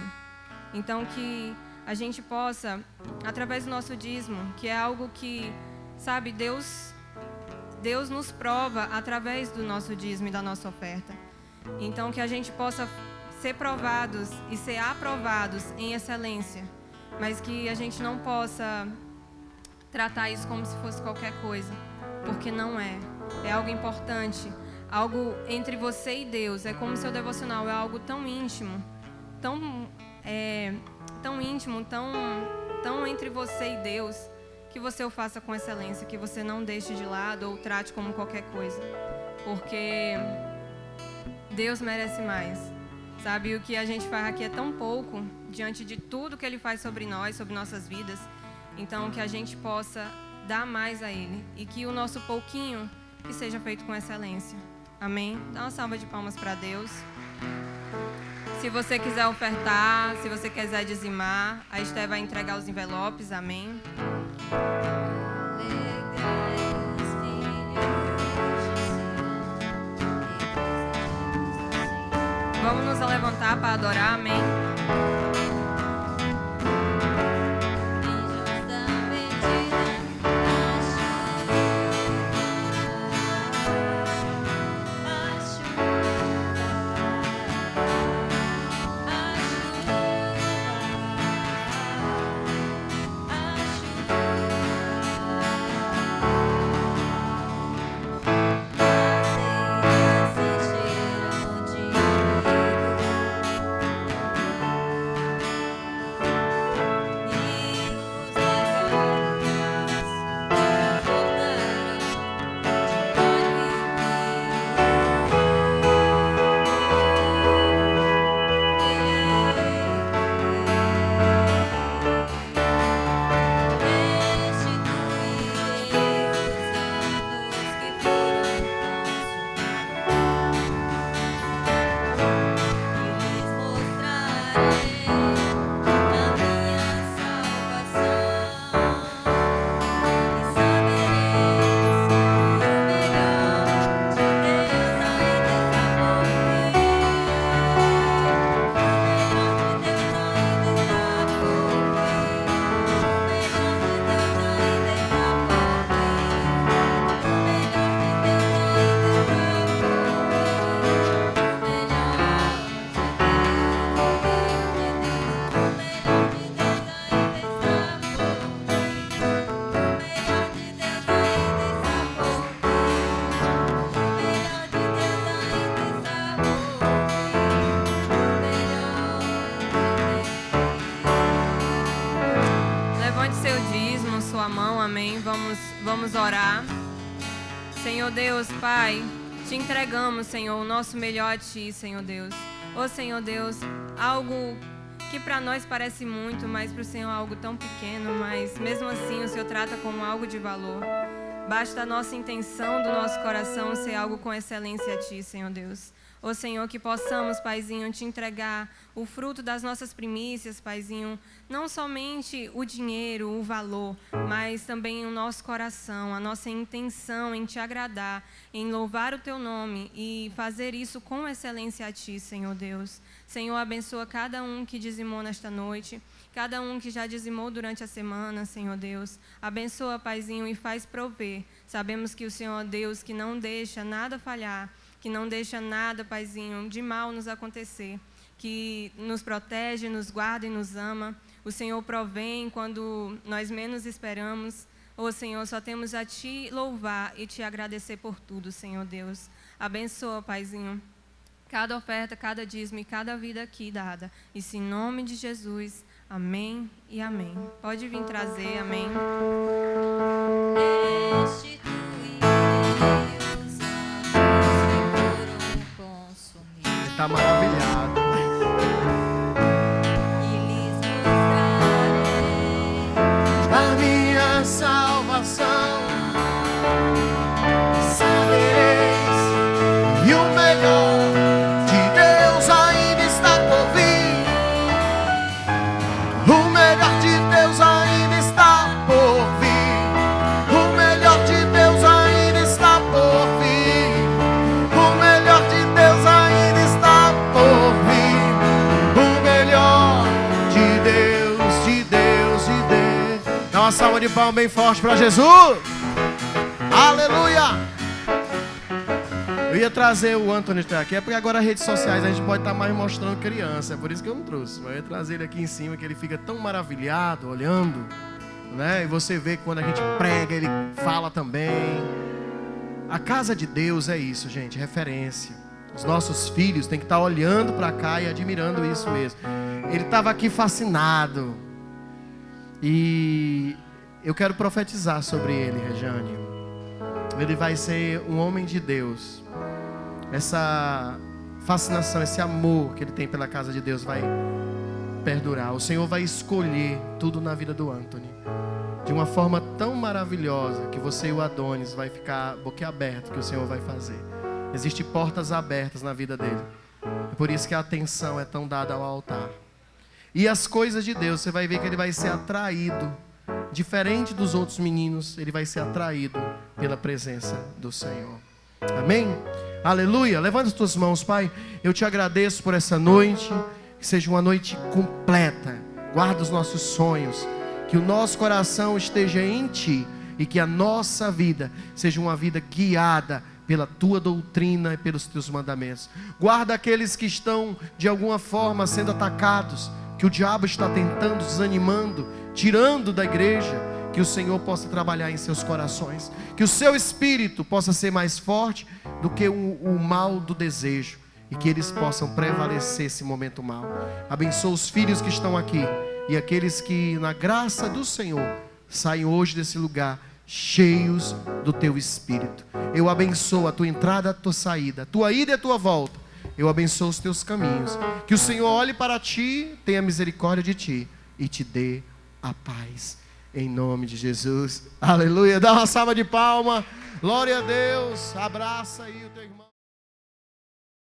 Então que a gente possa, através do nosso dízimo, que é algo que, sabe, Deus nos prova através do nosso dízimo e da nossa oferta. Então que a gente possa ser provados e ser aprovados em excelência, mas que a gente não possa tratar isso como se fosse qualquer coisa, porque não é. É algo importante, algo entre você e Deus. É como seu devocional, é algo tão íntimo, tão íntimo, tão entre você e Deus, que você o faça com excelência, que você não deixe de lado ou trate como qualquer coisa, porque Deus merece mais. Sabe, e o que a gente faz aqui é tão pouco diante de tudo que Ele faz sobre nós, sobre nossas vidas. Então, que a gente possa dar mais a Ele e que o nosso pouquinho que seja feito com excelência. Amém? Dá uma salva de palmas para Deus. Se você quiser ofertar, se você quiser dizimar, a Esté vai entregar os envelopes. Amém? Vamos nos levantar para adorar. Amém? sua mão, amém? Vamos orar. Senhor Deus, Pai, te entregamos, Senhor, o nosso melhor a Ti, Senhor Deus. Ô Senhor Deus, algo que para nós parece muito, mas para o Senhor é algo tão pequeno, mas mesmo assim o Senhor trata como algo de valor. Basta a nossa intenção do nosso coração ser algo com excelência a Ti, Senhor Deus. Ô Senhor, que possamos, Paizinho, Te entregar o fruto das nossas primícias, Paizinho, não somente o dinheiro, o valor, mas também o nosso coração, a nossa intenção em Te agradar, em louvar o Teu nome e fazer isso com excelência a Ti, Senhor Deus. Senhor, abençoa cada um que dizimou nesta noite, cada um que já dizimou durante a semana, Senhor Deus. Abençoa, Paizinho, e faz prover. Sabemos que o Senhor é Deus que não deixa nada falhar, que não deixa nada, Paizinho, de mal nos acontecer, que nos protege, nos guarda e nos ama. O Senhor provém quando nós menos esperamos. Ô Senhor, só temos a Te louvar e Te agradecer por tudo, Senhor Deus. Abençoa, Paizinho, cada oferta, cada dízimo e cada vida aqui dada. Isso em nome de Jesus. Amém e amém. Pode vir trazer, amém. Está maravilhado. A minha salvação sabereis, e o melhor de Deus ainda está por vir. O melhor de Deus ainda está por vir. O melhor de Deus ainda está por vir. O melhor de Deus ainda está por vir. O melhor de Deus, de Deus, de Deus. Dá uma salva de palmas bem forte para Jesus. Aleluia. Eu ia trazer o Anthony até aqui, é porque agora as redes sociais a gente pode estar mais mostrando criança, é por isso que eu não trouxe. Mas eu ia trazer ele aqui em cima, que ele fica tão maravilhado, olhando, né? E você vê que quando a gente prega, ele fala também. A casa de Deus é isso, gente, referência. Os nossos filhos têm que estar olhando para cá e admirando isso mesmo. Ele estava aqui fascinado. E eu quero profetizar sobre ele, Rejane. Ele vai ser um homem de Deus. Essa fascinação, esse amor que ele tem pela casa de Deus vai perdurar. O Senhor vai escolher tudo na vida do Anthony de uma forma tão maravilhosa que você e o Adonis vai ficar boquiaberto que o Senhor vai fazer. Existem portas abertas na vida dele. É por isso que a atenção é tão dada ao altar. E as coisas de Deus, você vai ver que ele vai ser atraído. Diferente dos outros meninos, ele vai ser atraído pela presença do Senhor. Amém? Aleluia. Levanta as tuas mãos, Pai. Eu te agradeço por essa noite. Que seja uma noite completa. Guarda os nossos sonhos. Que o nosso coração esteja em Ti. E que a nossa vida seja uma vida guiada pela Tua doutrina e pelos Teus mandamentos. Guarda aqueles que estão de alguma forma sendo atacados, que o diabo está tentando, desanimando, tirando da igreja. Que o Senhor possa trabalhar em seus corações. Que o seu espírito possa ser mais forte do que o mal do desejo. E que eles possam prevalecer esse momento mal. Abençoa os filhos que estão aqui. E aqueles que na graça do Senhor saem hoje desse lugar cheios do teu espírito. Eu abençoo a tua entrada, a tua saída, a tua ida e a tua volta. Eu abençoo os teus caminhos. Que o Senhor olhe para ti, tenha misericórdia de ti e te dê a paz. Em nome de Jesus. Aleluia. Dá uma salva de palmas. Glória a Deus. Abraça aí o teu irmão.